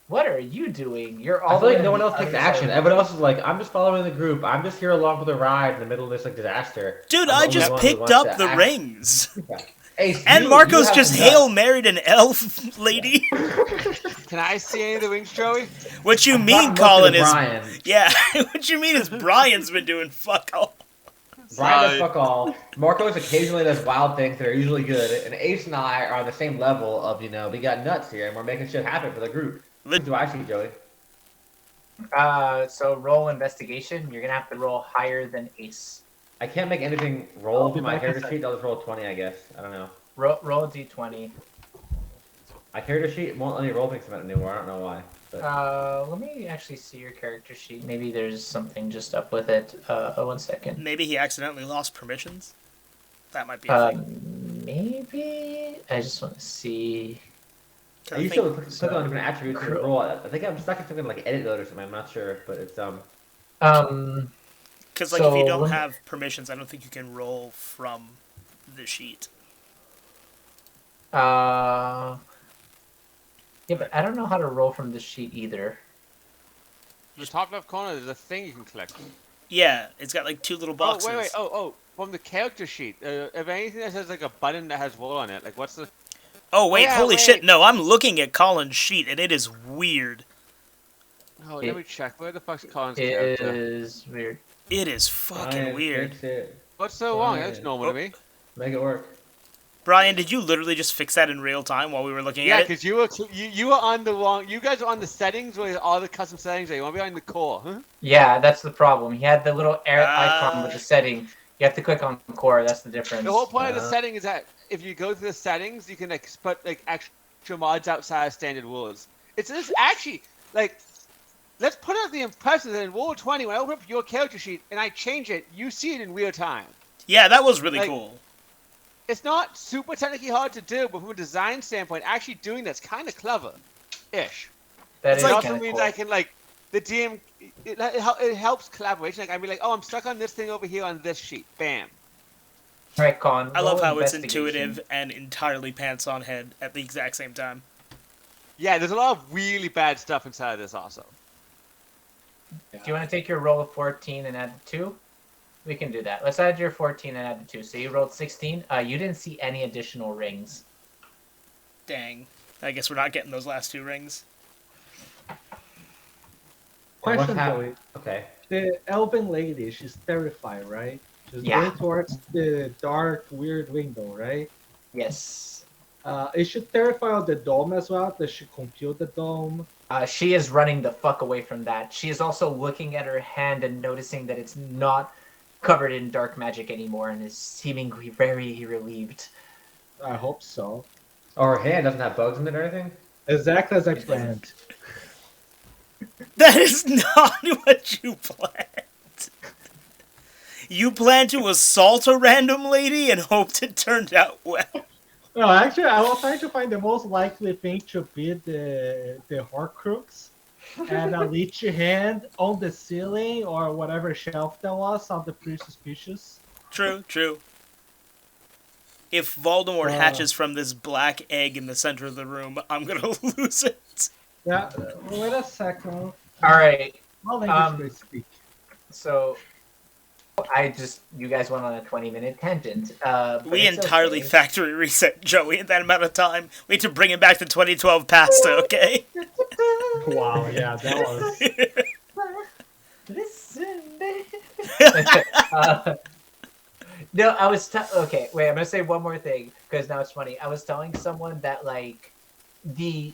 what are you doing? You're all I feel like the no way one on else the takes other side action. of Everyone else is like, I'm just following the group. I'm just here along for the ride in the middle of this like disaster. Dude, I'm I the just only one who picked wants up to the act. rings. Ace, And you Marco's have just some nuts. Hail Married an elf lady. Can I see any of the wings, Joey? What you I'm mean, not Colin, looking is... at Brian. Yeah, what you mean is Brian's been doing fuck all. Brian does Sorry. fuck all. Marcos occasionally does wild things that are usually good. And Ace and I are on the same level of, we got nuts here and we're making shit happen for the group. What do I see, Joey? So roll investigation. You're gonna have to roll higher than Ace. I can't make anything I'll roll be for my back in a character second. sheet. I'll just roll 20, I guess. I don't know. Roll a d20. My character sheet won't let me roll things anymore. I don't know why. But Let me actually see your character sheet. Maybe there's something just up with it. 1 second. Maybe he accidentally lost permissions? That might be a thing. Maybe I just want to see. I used to click on different attributes to roll. I think I'm stuck in something like edit mode or something. I'm not sure, but it's Because like if you so don't let me- have permissions, I don't think you can roll from the sheet. Yeah, but I don't know how to roll from this sheet either. In the top left corner, there's a thing you can click. Yeah, it's got like two little boxes. Oh, wait. Oh, from the character sheet. If anything that has like a button that has roll on it, like what's the... Oh wait, Yeah, holy wait. shit! No, I'm looking at Colin's sheet and it is weird. Oh, It- let me check. Where the fuck's Colin's It character? is weird. It is fucking Brian, weird. fix it. What's so wrong? That's normal to me. Make it work. Brian, did you literally just fix that in real time while we were looking Yeah, at it? because you were on the wrong... You guys are on the settings where all the custom settings are. You want to be on the core, huh? Yeah, that's the problem. He had the little icon with the setting. You have to click on core. That's the difference. The whole point of the setting is that if you go to the settings, you can like put like extra mods outside of standard rules. It's this actually like, let's put out the impression that in Roll 20, when I open up your character sheet and I change it, you see it in real time. Yeah, that was really Like- cool. It's not super technically hard to do, but from a design standpoint, actually doing that's kind of clever-ish. That It's is It like- also kinda means cool. I can like the DM. It helps collaboration. Like I'd be like, oh, I'm stuck on this thing over here on this sheet. Bam. All right, Colin. I love roll how it's investigation. intuitive and entirely pants on head at the exact same time. Yeah, there's a lot of really bad stuff inside of this also. Do you want to take your roll of 14 and add the 2? We can do that. Let's add your 14 and add the 2. So you rolled 16. You didn't see any additional rings. Dang. I guess we're not getting those last two rings. Question, What Joey. Okay. The elven lady, she's terrified, right? She's Yeah. going towards the dark, weird window, right? Yes. Is she terrified of the dome as well? Does she compute the dome? She is running the fuck away from that. She is also looking at her hand and noticing that it's not covered in dark magic anymore and is seeming very relieved. I hope so. Or her hand doesn't have bugs in it or anything? Exactly as I planned. That is not what you planned. You planned to assault a random lady and hoped it turned out well. No, actually, I was trying to find the most likely thing to be the Horcrux and a lychee hand on the ceiling or whatever shelf that was. Sounded pretty suspicious. True, true. If Voldemort hatches from this black egg in the center of the room, I'm gonna lose it. Yeah, wait a second. All right. What language do I speak? So you guys went on a 20-minute tangent. But We it's entirely okay. factory reset Joey in that amount of time. We had to bring him back to 2012 pasta, okay? Wow, yeah, that was. Listen, baby. No, I was okay. Wait, I'm gonna say one more thing because now it's funny. I was telling someone that like the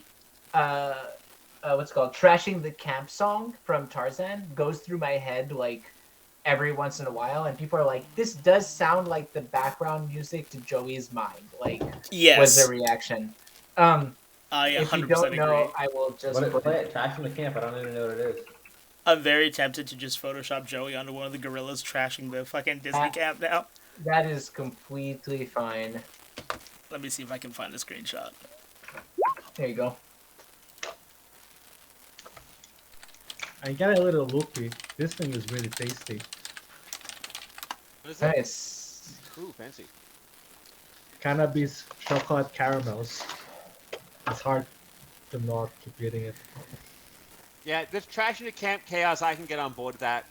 what's it called trashing the camp song from Tarzan goes through my head like every once in a while, and people are like, "This does sound like the background music to Joey's Mind." Like, was their Yes, reaction? I If you 100% don't know, agree. I will just What it put play it. it? Trash from the camp. I don't even know what it is. I'm very tempted to just Photoshop Joey onto one of the gorillas trashing the fucking Disney camp now. That is completely fine. Let me see if I can find a screenshot. There you go. I got a little loopy. This thing is really tasty. What is that? Nice. Ooh, fancy. Cannabis chocolate caramels. It's hard to not keep eating it. Yeah, this trashing the camp chaos, I can get on board with that.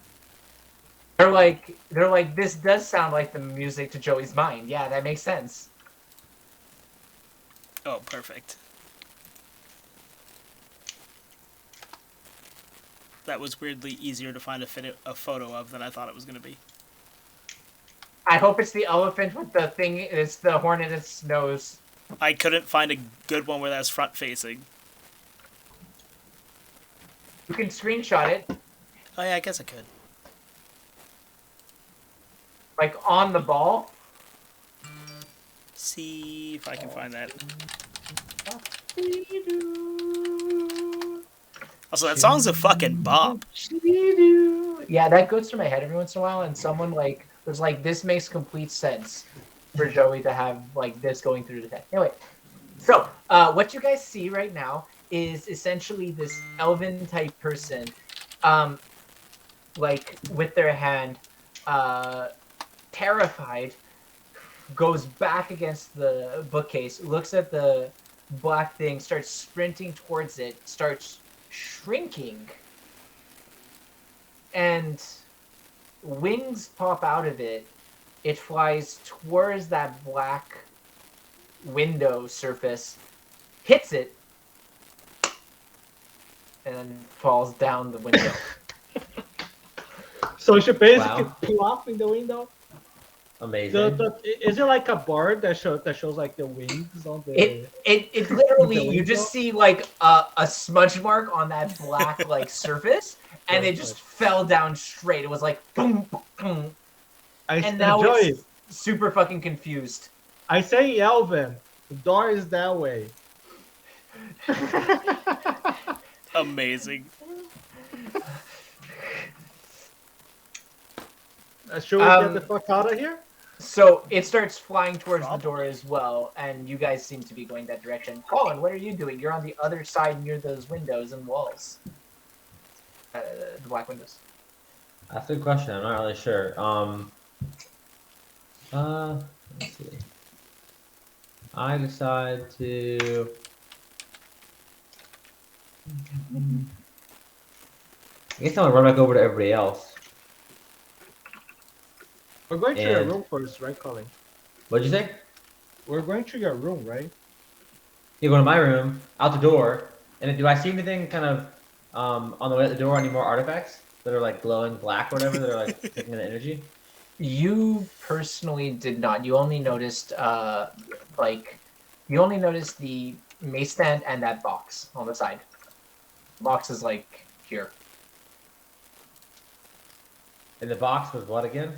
They're like, this does sound like the music to Joey's Mind. Yeah, that makes sense. Oh, perfect. That was weirdly easier to find a photo of than I thought it was going to be. I hope it's the elephant with the thing. It's the horn in its nose. I couldn't find a good one where that's front facing. You can screenshot it, Oh yeah, I guess I could. like on the ball. See if I can find that. Also, that song's a fucking bop. Yeah, that goes through my head every once in a while, and someone like was like, "This makes complete sense for Joey to have like this going through the head." Anyway, so what you guys see right now is essentially this elven type person, like with their hand, terrified, goes back against the bookcase, looks at the black thing, starts sprinting towards it, starts shrinking, and wings pop out of it. It flies towards that black window surface, hits it, and then falls down the window. So it should basically Wow. plop in the window. Amazing. Is it like a bird that shows like the wings on the? It literally, The you window? just see like a smudge mark on that black like surface, and it just fell down straight. It was like boom, boom, and now enjoy it's it. super fucking confused. I say Elvin. The door is that way. Amazing. Should we get the fuck out of here? So it starts flying towards the door as well, and you guys seem to be going that direction. Colin, what are you doing? You're on the other side near those windows and walls. The black windows. That's a good question. I'm not really sure. Let's see. I decide to. I guess I'm gonna run back over to everybody else. We're going to your And- room first, right, Colin? What'd you say? We're going to your room, right? You go to my room, out the door, and then do I see anything kind of on the way out the door? Any more artifacts that are like glowing black or whatever that are like taking the energy? You personally did not. You only noticed you only noticed the mace stand and that box on the side. The box is like here. And the box was what again?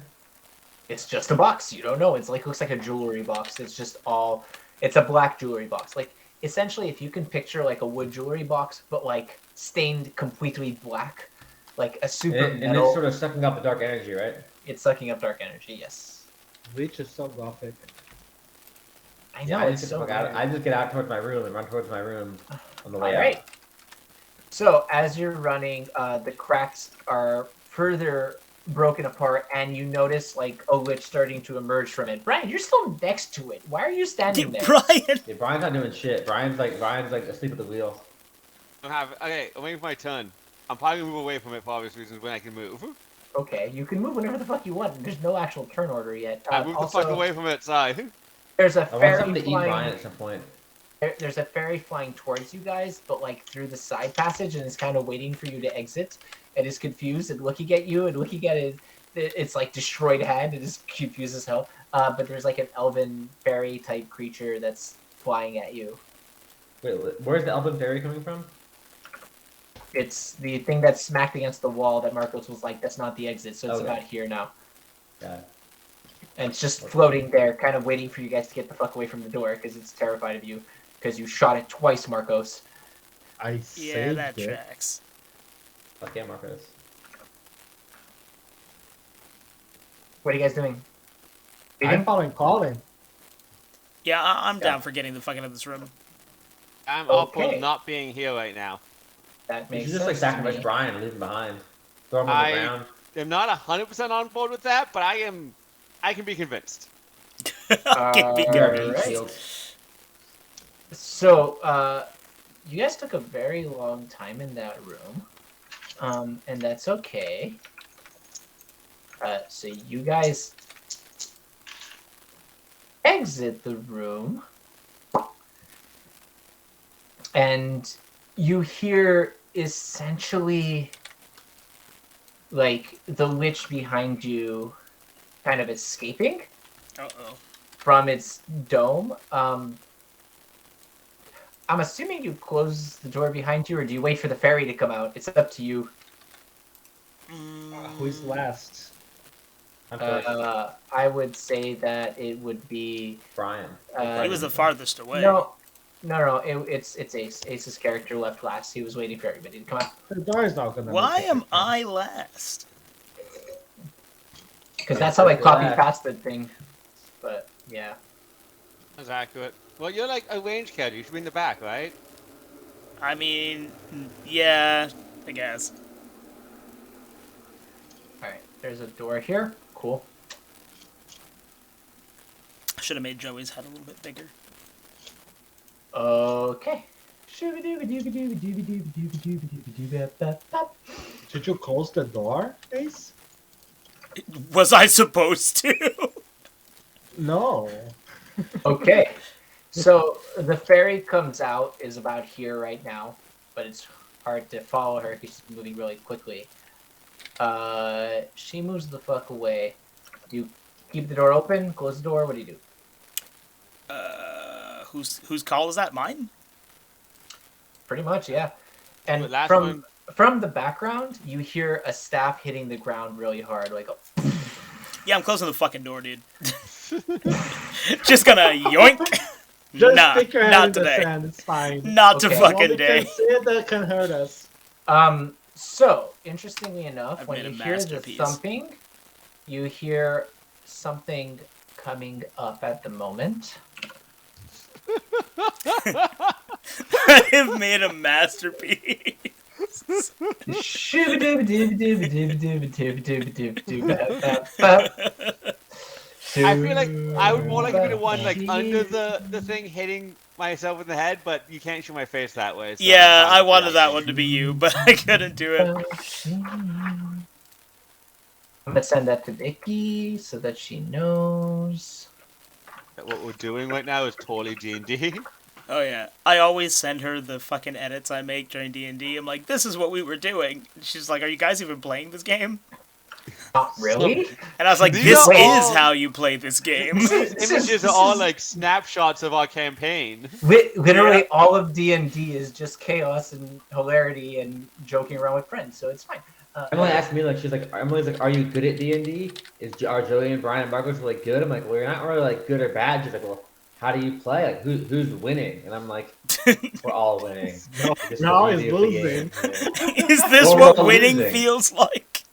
It's just a box. You don't know. It's like looks like a jewelry box. It's just all. It's a black jewelry box. Like essentially, if you can picture like a wood jewelry box, but like stained completely black, like a super And metal. it's sort of sucking up the dark energy, right? It's sucking up dark energy. Yes. Bleach is so gothic. I know. Yeah, I it's just, so get the fuck out. weird. I just get out towards my room and run towards my room on the way All out. right. So as you're running, the cracks are further broken apart, and you notice like a lich starting to emerge from it. Brian, you're still next to it. Why are you standing there? Brian! Yeah, Brian's not doing shit. Brian's like asleep at the wheel. Okay, I'm waiting for my turn. I'm probably gonna move away from it for obvious reasons when I can move. Okay, you can move whenever the fuck you want. There's no actual turn order yet. I moved the fuck away from it, sorry. There's a I want fairy something to eat Brian flying. at some point. There's a fairy flying towards you guys, but like through the side passage, and is kind of waiting for you to exit. It is confused and looking at you and looking at it's like destroyed head. It is confused as hell. But there's like an elven fairy type creature that's flying at you. Wait, where's the elven fairy coming from? It's the thing that's smacked against the wall that Marcos was like, that's not the exit, so it's Okay. about here now. Got it. And it's just floating there, kind of waiting for you guys to get the fuck away from the door because it's terrified of you because you shot it twice, Marcos. I Yeah, saved that it. tracks. Fuck yeah, Marcos. What are you guys doing? I'm following Colin. Yeah, I'm down for getting the fuck out of this room. I'm all for Okay. not being here right now. That You makes should just like sense to sacrifice me. Brian and leave him behind. Throw him on the ground. I'm not 100% on board with that, but I can be convinced. I'll be Alright. convinced. Shield. So, you guys took a very long time in that room, and that's okay. So you guys exit the room, and you hear essentially like the lich behind you kind of escaping Uh-oh. from its dome. I'm assuming you close the door behind you, or do you wait for the fairy to come out? It's up to you. Who's last? I'm first. I would say that it would be. Brian. He was the farthest away. No. It's Ace. Ace's character left last. He was waiting for everybody to come out The door is not gonna. Why make it. am I last? because that's how I copy Yeah. pasted thing. But yeah. That's accurate. Well, you're like a range character. You should be in the back, right? I mean, yeah, I guess. All right. There's a door here. Cool. I should have made Joey's head a little bit bigger. Okay. Did you close the door, Ace? Was I supposed to? No. Okay. So the fairy comes out, is about here right now, but it's hard to follow her because she's moving really quickly. She moves the fuck away. Do you keep the door open, close the door? What do you do? Whose call is that? Mine? Pretty much, yeah. And Wait, last from the background, you hear a staff hitting the ground really hard, like Yeah, I'm closing the fucking door, dude. Just gonna yoink. Just nah, stick your hand not in the today. sand. It's fine. Not Okay. to fucking Only day. can see that can hurt us. So, interestingly enough, I've when made you a hear the masterpiece. thumping, you hear something coming up at the moment. I have made a masterpiece. I feel like I would more like to be the one like under the thing hitting myself in the head, but you can't show my face that way. So Yeah, I'm I fine wanted with that one to be you, but I couldn't do it. I'm gonna send that to Vicky so that she knows. What we're doing right now is totally D&D. Oh yeah, I always send her the fucking edits I make during D&D. I'm like, this is what we were doing. She's like, are you guys even playing this game? Not really. And I was like, These this are is all- how you play this game. These images are all like snapshots of our campaign. Literally, Yeah. all of D&D is just chaos and hilarity and joking around with friends, so it's fine. Emily asked me like, she's like, Emily's like, are you good at D&D? Are Joey and Brian and Marcos like good? I'm like, well, you're not really like good or bad. She's like, well, how do you play? Like, who's winning? And I'm like, we're all winning. Just we're all the easy of the losing. game. Is this Well, what we're winning losing. feels like?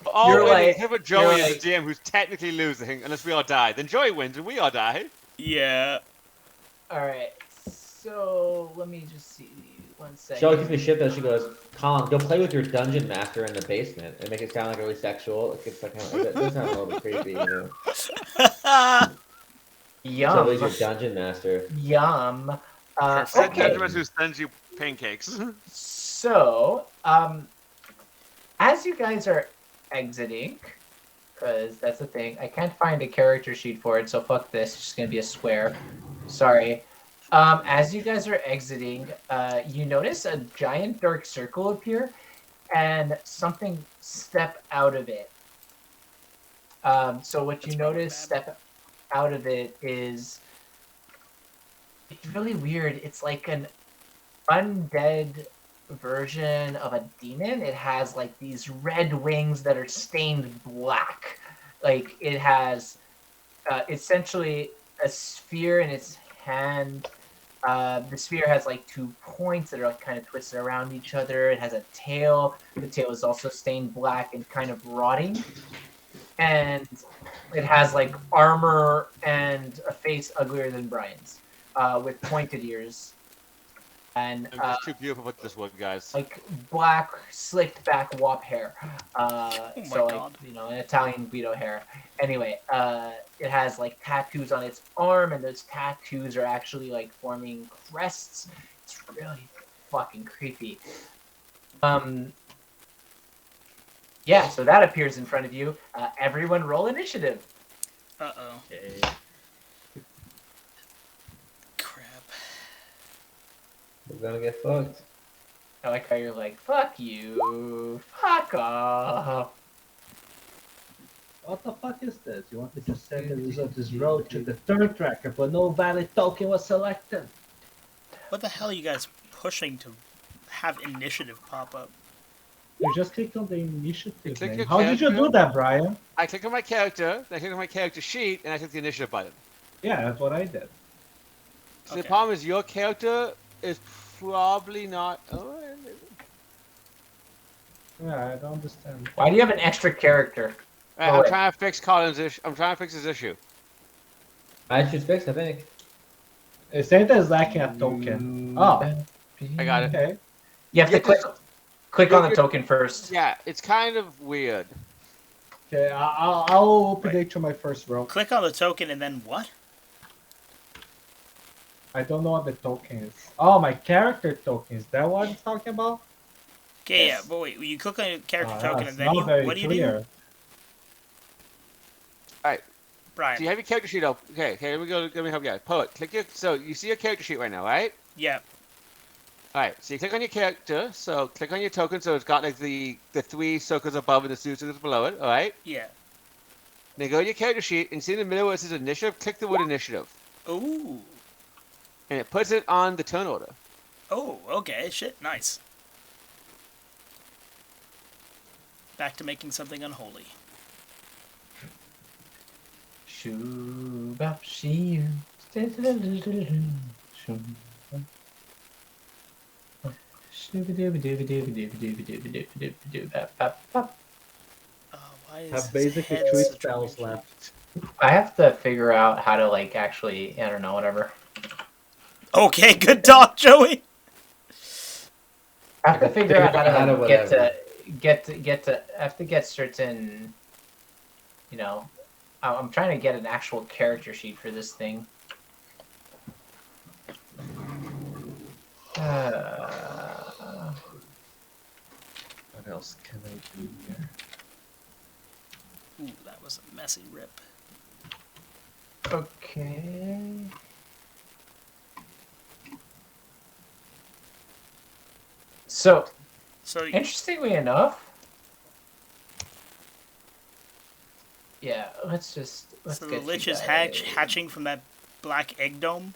We're all You're winning, like- except for Joey you're is like- the DM who's technically losing, unless we all die. Then Joey wins and we all die. Yeah. Alright, so let me just see. 1 second. She always gives me shit though. She goes, Colin, go play with your dungeon master in the basement and make it sound like really sexual. It's like, it does sound a little bit creepy, you know? Joey's your Yum. dungeon master. Yum. Perfect. Okay. Judgment who sends you pancakes. So, as you guys are exiting, because that's the thing, I can't find a character sheet for it, so fuck this. It's just gonna be a square. Sorry. As you guys are exiting, you notice a giant dark circle appear, and something step out of it. So what you That's probably notice bad. step out of it is it's really weird. It's like an undead version of a demon. It has like these red wings that are stained black. Like it has essentially a sphere in its hand. The sphere has like 2 points that are like kind of twisted around each other. It has a tail. The tail is also stained black and kind of rotting. And it has like armor and a face uglier than Brian's, with pointed ears. And I'm just too beautiful with this one, guys. like black slicked back wop hair. Oh my So like God. an Italian Guido hair. Anyway, it has like tattoos on its arm, and those tattoos are actually like forming crests. It's really fucking creepy. Yeah, so that appears in front of you. Everyone roll initiative. Uh-oh. Okay. Crap. We're gonna get fucked. I like how you're like, fuck you, fuck off. What the fuck is this? You want me to send the result of this road to the third tracker, but no valid token was selected. What the hell are you guys pushing to have initiative pop up? You just clicked on the initiative click name. your How did you character. do that, Brian? I click on my character, then I click on my character sheet, and I click the initiative button. Yeah, that's what I did. So Okay. the problem is your character is probably not. Oh, Yeah, I don't understand. Why do you have an extra character? I'm wait. trying to fix Colin's issue. I'm trying to fix his issue. I should fix, I think. It said there's lacking a token. Oh, I got it. okay. You have to click on the token first. Yeah, it's kind of weird. Okay, I'll open it to my first row. Click on the token and then what? I don't know what the token is. Oh, my character token. Is that what it's talking about? Okay, Yes. yeah, but wait, you click on your character Oh, token that's and then not you, very what do you clear. do? So you have your character sheet open. Okay, here we go. Let me help you out. Poet, click your. So you see your character sheet right now, right? Yeah. All right. So you click on your character. So click on your token. So it's got like the 3 circles above and the 2 circles below it. All right. Yeah. Then go to your character sheet and see in the middle where it says initiative. Click the word initiative, Ooh. and it puts it on the turn order. Oh, okay, shit, nice. Back to making something unholy. Why is Have his basically head 3 such a spells weird left. I have to figure out how to like actually, I don't know, whatever. shape? Okay, good talk, Joey. I have to figure out how to Out of like, get whatever. to. I have to get certain. You know, I'm trying to get an actual character sheet for this thing. What else can I do here? Ooh, that was a messy rip. Okay. So, So, interestingly enough, yeah, let's so the get lich you is guys, hatching from that black egg dome?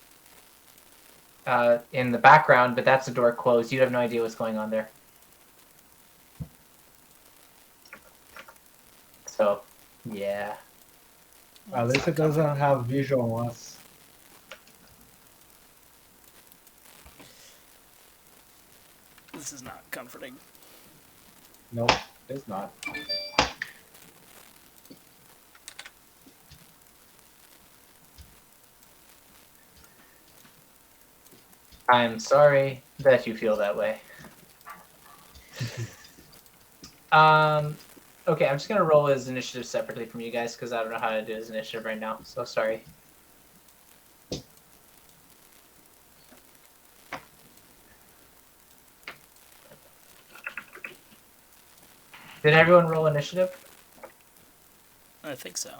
in the background, but that's the door closed. You have no idea what's going on there. So, yeah. At least it doesn't have visual on us. This is not comforting. Nope, it's not. I'm sorry that you feel that way. Okay, I'm just gonna roll his initiative separately from you guys because I don't know how to do his initiative right now. So sorry. Did everyone roll initiative? I think so.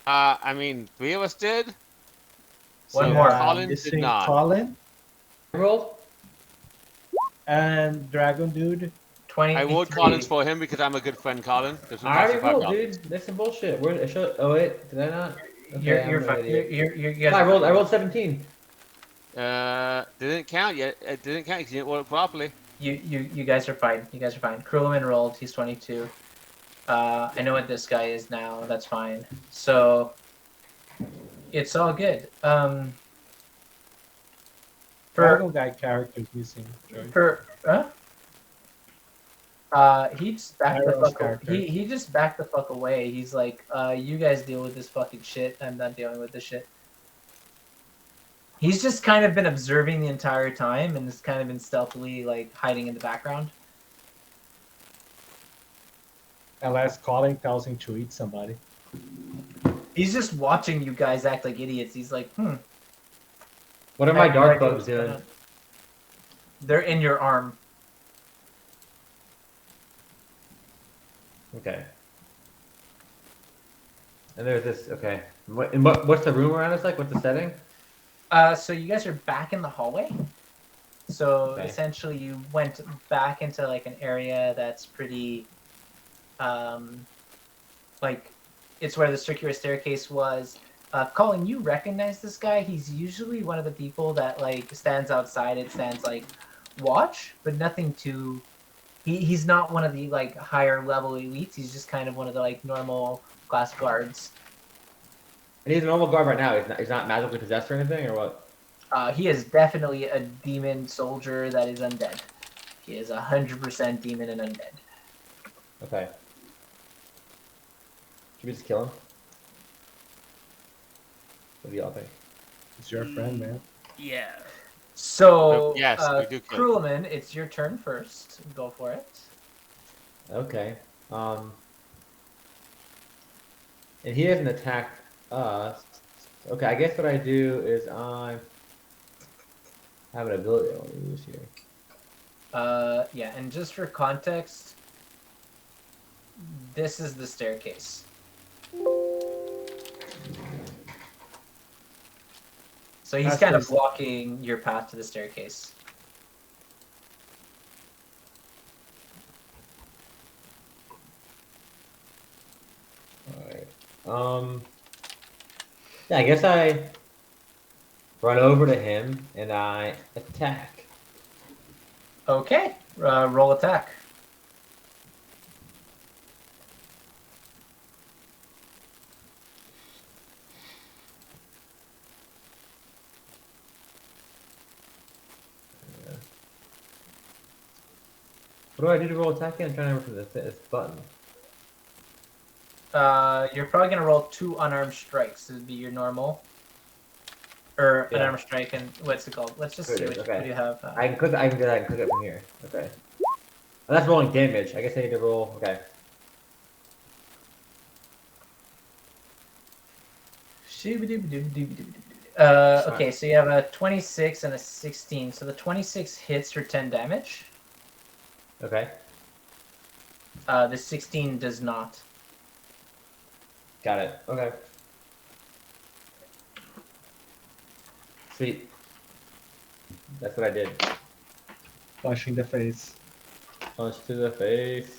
I mean, 3 of us did. One So more. Colin did Missing not. Colin Roll. and Dragon Dude. I rolled Colin's for him because I'm a good friend, Colin. I already rolled, dude. That's some bullshit. Where? Oh wait, did I not? Okay, You're I'm an fine. idiot. You No, guys. I rolled 17. Didn't count yet. It didn't count because you didn't roll it properly. You guys are fine. You guys are fine. Krulman rolled. He's 22. I know what this guy is now. That's fine. So it's all good. Dragon guy characters missing. Joey. He just backed the Iroh's fuck. character. He just backed the fuck away. He's like, you guys deal with this fucking shit. I'm not dealing with this shit. He's just kind of been observing the entire time and has kind of been stealthily like hiding in the background. Unless Colin tells him to eat somebody. He's just watching you guys act like idiots. He's like, What are my dark bugs doing? They're in your arm. Okay. And there's this. Okay. What's the room around us like? What's the setting? So you guys are back in the hallway. So Okay. essentially, you went back into like an area that's pretty, like, it's where the circular staircase was. Colin, you recognize this guy? He's usually one of the people that like stands outside. It stands like watch, but nothing too. He's not one of the like higher level elites. He's just kind of one of the like normal class guards. And he's a normal guard right now. He's not magically possessed or anything, or what? He is definitely a demon soldier that is undead. He is 100% demon and undead. Okay. Should we just kill him? What do y'all think? He's your friend, man. Yeah. So, Yes, we do kill. Krulman, it's your turn first. Go for it. Okay. And he hasn't attacked us. Okay, I guess what I do is I have an ability I want to use here. Yeah, and just for context, this is the staircase. So he's That's kind of just- blocking your path to the staircase. Alright. Yeah, I guess I run over to him and I attack. Okay, roll attack. What do I do to roll attack again? I'm trying to remember this button. You're probably gonna roll 2 unarmed strikes. This would be your normal. Or Yeah. unarmed strike, and what's it called? Let's just There see it what, is, okay. what do you have. I can click. I can do that. I can click it from here. Okay. Oh, that's rolling damage. I guess I need to roll. Okay. Okay, so you have a 26 and a 16. So the 26 hits for 10 damage. Okay. The 16 does not. Got it. Okay. Sweet. That's what I did. Punch in the face. Punch to the face.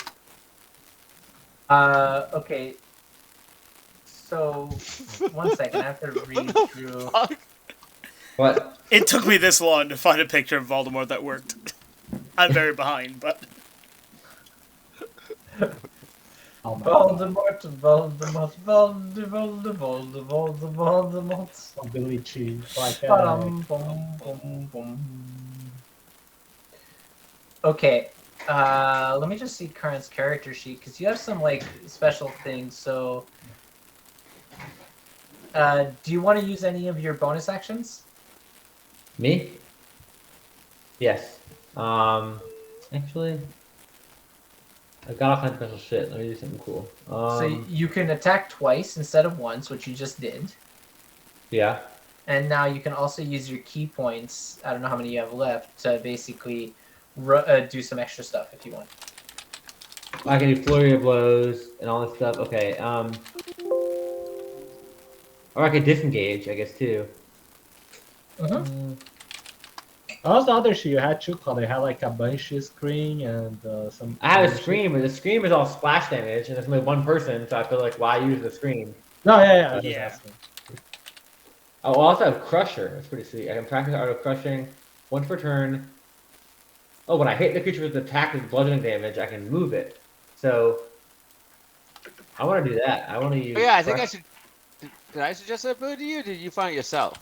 Okay. So, 1 second, I have to read through. What? It took me this long to find a picture of Voldemort that worked. I'm very behind, but Oh my Voldemort, Voldemort, Voldemort. ability. Like, Bum, bum, bum, bum. Okay, let me just see Karen's character sheet, because you have some, like, special things, so... do you want to use any of your bonus actions? Me? Yes. Actually, I got all kinds of special shit. Let me do something cool. So you can attack twice instead of once, which you just did. Yeah. And now you can also use your key points, I don't know how many you have left, to basically do some extra stuff if you want. I can do flurry of blows and all this stuff. Okay. Or I could disengage, I guess, too. Mm-hmm. What was the other shit you had? 2 color. You had like a Banshee screen and some. I have a other shit. scream, but the scream is all splash damage, and there's only one person, so I feel like why use the scream? No, yeah. I was just Yeah. asking. Oh, I also have Crusher. That's pretty sweet. I can practice art of crushing once per turn. Oh, when I hit the creature with attack with bludgeoning damage, I can move it. So I want to do that. I want to use. Oh, yeah, I think I Crush- should. Did I suggest that ability to you? Or did you find it yourself?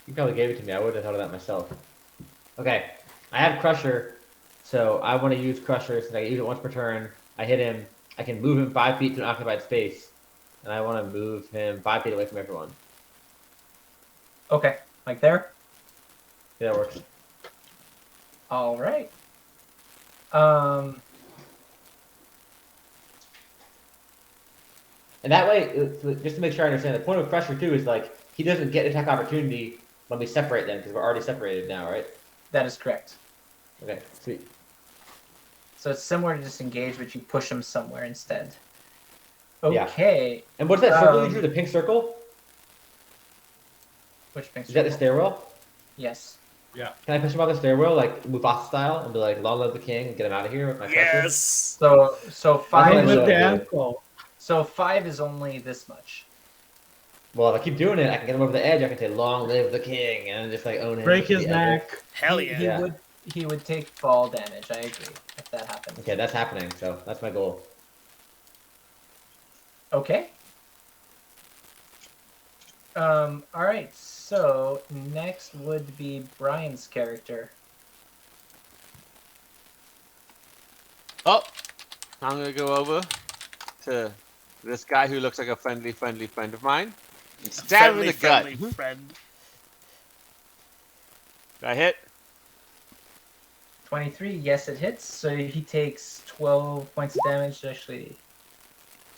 You probably gave it to me. I would have thought of that myself. Okay, I have Crusher, so I want to use Crusher since I use it once per turn. I hit him. I can move him 5 feet to an occupied space, and I want to move him 5 feet away from everyone. Okay, like there. Yeah, that works. All right. And that way, just to make sure I understand, the point of Crusher too is like he doesn't get attack opportunity when we separate them because we're already separated now, right? That is correct. Okay, sweet. So it's similar to disengage, but you push him somewhere instead. Yeah. Okay. And what's that circle you Um, drew? The pink circle? Which makes Is that the stairwell? Yes. Can I push him off the stairwell like Mufasa style and be like, "Long live the king" and get him out of here with my Crusher? Yes. So I five. don't With know the what I do. ankle. So 5 is only this much. Well, if I keep doing it, I can get him over the edge. I can say, "Long live the king," and just like own him. Break to his the edge. neck. Hell He yeah. would. He would take fall damage. I agree. If that happens. Okay, that's happening. So that's my goal. Okay. All right. So next would be Brian's character. Oh, I'm gonna go over to this guy who looks like a friendly friend of mine. And stab him in the gut. Friendly friend. Did I hit? 23. Yes, it hits. So he takes 12 points of damage. Actually,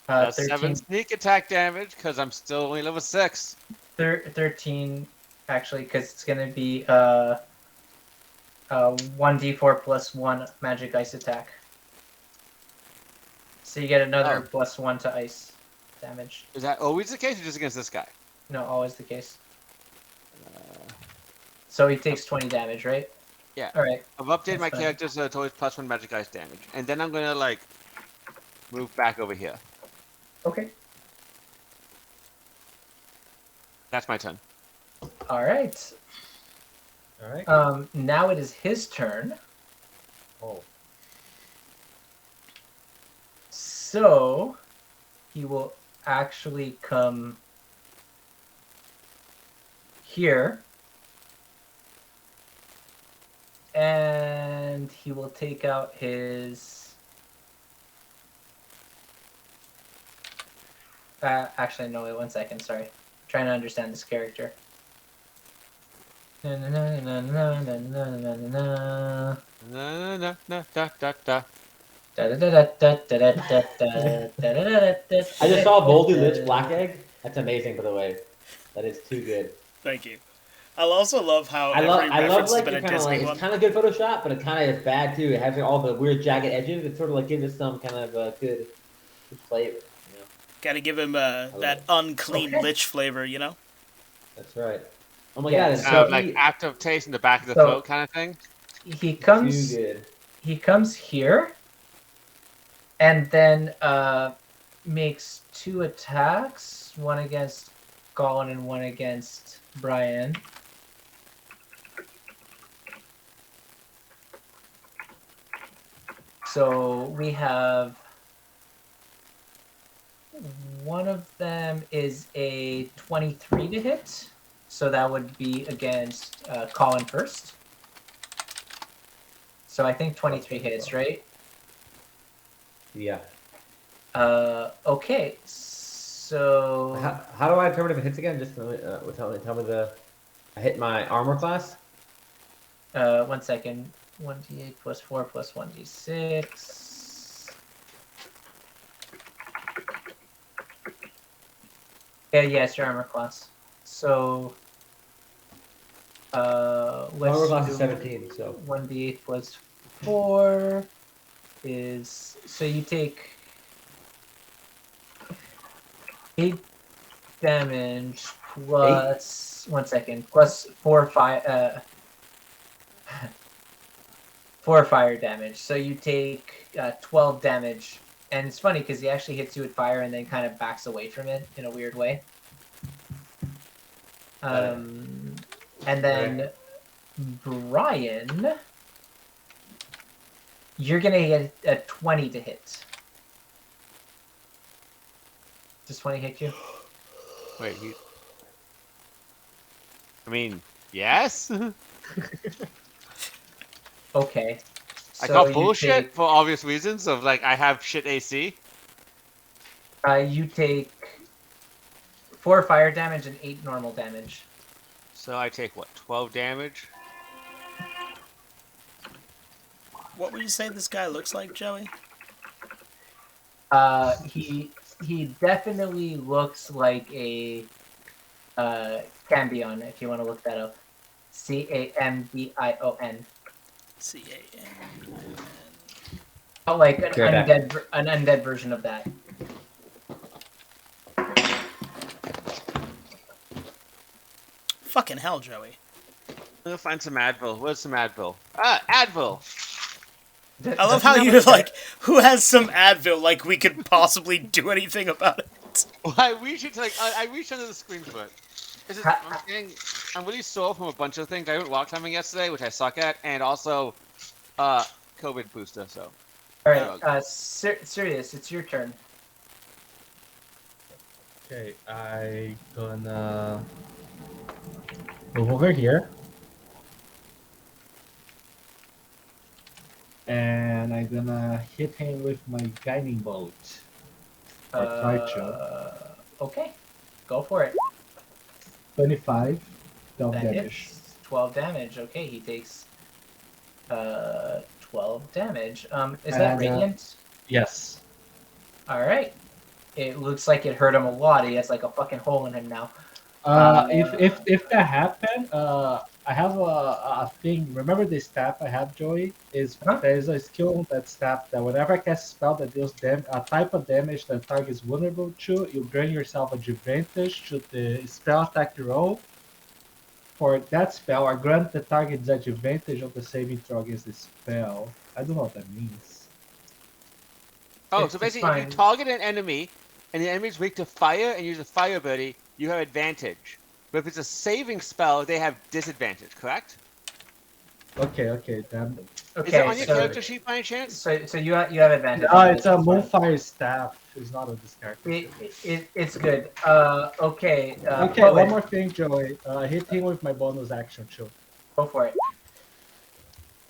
That's 13. 7 sneak attack damage because I'm still only level 6. 13 actually, because it's gonna be 1d4 plus 1 magic ice attack. So you get another Oh. plus 1 to ice damage. Is that always the case or just against this guy? No, always the case. So he takes 20 damage, right? Yeah. All right. I've updated That's my fine. character so it's always plus 1 magic ice damage. And then I'm gonna like move back over here. Okay. That's my turn. All right. All right. Now it is his turn. Oh. So he will actually come here. And he will take out his. Actually, no, wait 1 second. Sorry. Trying to understand this character. Na, na, na, na, na, na, na, na, na, na. Na, na, na, da, da, da. Da, da, da, da, da, da, da, da, da, da, da, I just saw Boldy Lich Black Egg. That's amazing, by the way. That is too good. Thank you. I'll also love how I every love reference like has been the a kind of Disney like one. it's kind of good Photoshop, but it kind of is bad too. It has all the weird jagged edges. It sort of like gives it some kind of good flavor. You know? Gotta give him that unclean Okay. lich flavor, you know? That's right. Oh my Yeah, god, it's so Like active taste in the back of the So- throat kind of thing. He too comes. good. He comes here, and then makes 2 attacks. One against Colin and one against Brian. So we have one of them is a 23 to hit. So that would be against Colin first. So I think 23 hits, right? Yeah. Okay. So How do I determine if it hits again? Just tell me the. I hit my armor class. 1 second. 1d8 plus 4 plus 1d6. Yeah, it's your armor class. So My armor class is do 17, so 1d8 plus 4 is so you take 8 damage plus 1 second, plus 4 fire damage. So you take 12 damage. And it's funny because he actually hits you with fire and then kind of backs away from it in a weird way. And then Brian, you're gonna get a 20 to hit. Does 20 hit you? Wait, I mean, yes? Okay. I So call you bullshit take, for obvious reasons of like I have shit AC. you take 4 fire damage and 8 normal damage. So I take what, 12 damage? What would you say this guy looks like, Joey? He definitely looks like a Cambion, if you want to look that up. Cambion. C-A-N. Oh, like an Good. undead version of that. Fucking hell, Joey. I'm gonna find some Advil. Where's some Advil? Ah, Advil! I love how you're like, who has some Advil? Like we could possibly do anything about it. Well, I reached under the screen for it. I'm really sore from a bunch of things. I went rock climbing yesterday, which I suck at, and also COVID booster. So. All right, Sirius, it's your turn. Okay, I gonna move over here. And I'm gonna hit him with my guiding bolt. Or try to. Okay, go for it. 25, 12 That damage. hits. 12 damage. Okay, he takes 12 damage. Is that And, radiant? Yes. All right. It looks like it hurt him a lot. He has like a fucking hole in him now. If that happened, I have a thing. Remember the staff I have, Joey? There's a skill that staff that whenever I cast a spell that deals a type of damage that target is vulnerable to, you grant yourself advantage should the spell attack you roll. For that spell, I grant the target advantage of the saving throw against the spell. I don't know what that means. Oh, It's so basically, if you fine. target an enemy, and the enemy's weak to fire, and use a fire buddy, you have advantage. But if it's a saving spell, they have disadvantage, correct? Okay, then. Okay, Is it on your so, character sheet by any chance? so you have advantage. No, on it's this a one. Moonfire staff. It's not on this character. It's good. Okay. Okay, Poet, one more thing, Joey. Hit him with my bonus action, too. Go for it.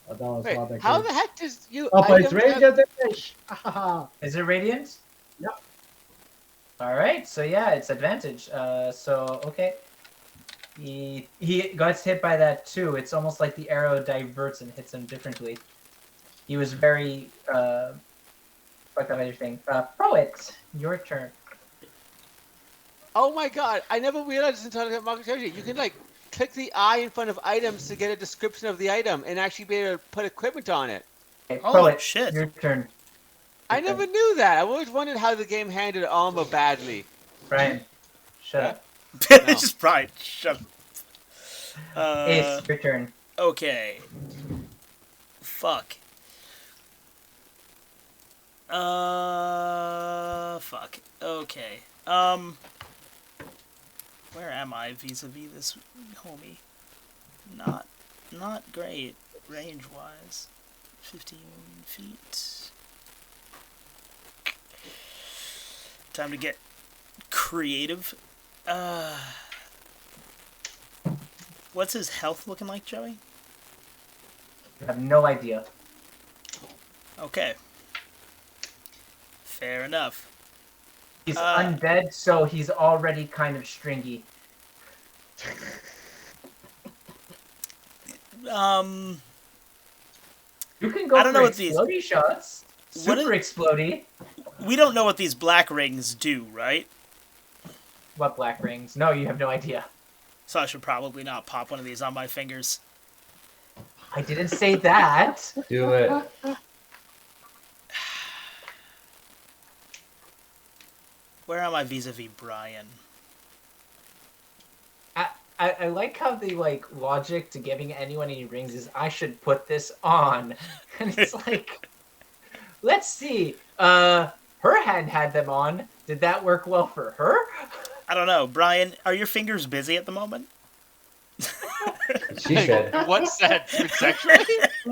That was Wait, not that how good. the heck does you? Oh, but it's item have- radiant damage! Hahaha. Is it radiant? Yep. All right. So yeah, it's advantage. So okay. He gets hit by that too. It's almost like the arrow diverts and hits him differently. He was very fucked up everything. Poet, your turn. Oh my god! I never realized until I got market strategy. You can like click the eye in front of items to get a description of the item and actually be able to put equipment on it. Okay, Oh, Poet, shit. your turn. I never knew that. I always wondered how the game handled armor badly. Brian, shut up. Just right. Shut up. Ace, your turn. Okay. Fuck. Fuck. Okay. Where am I vis-a-vis this homie? Not great range-wise. 15 feet. Time to get creative. What's his health looking like, Joey? I have no idea. Okay. Fair enough. He's undead, so he's already kind of stringy. You can go I don't for know what these- explodey shots. What Super explodey. We don't know what these black rings do, right? What black rings? No, you have no idea. So I should probably not pop one of these on my fingers. I didn't say that. Do it. Where am I vis-a-vis Brian? I like how the like logic to giving anyone any rings is I should put this on, and it's like, let's see. Her hand had them on. Did that work well for her? I don't know, Brian. Are your fingers busy at the moment? She said. What said? Sexually?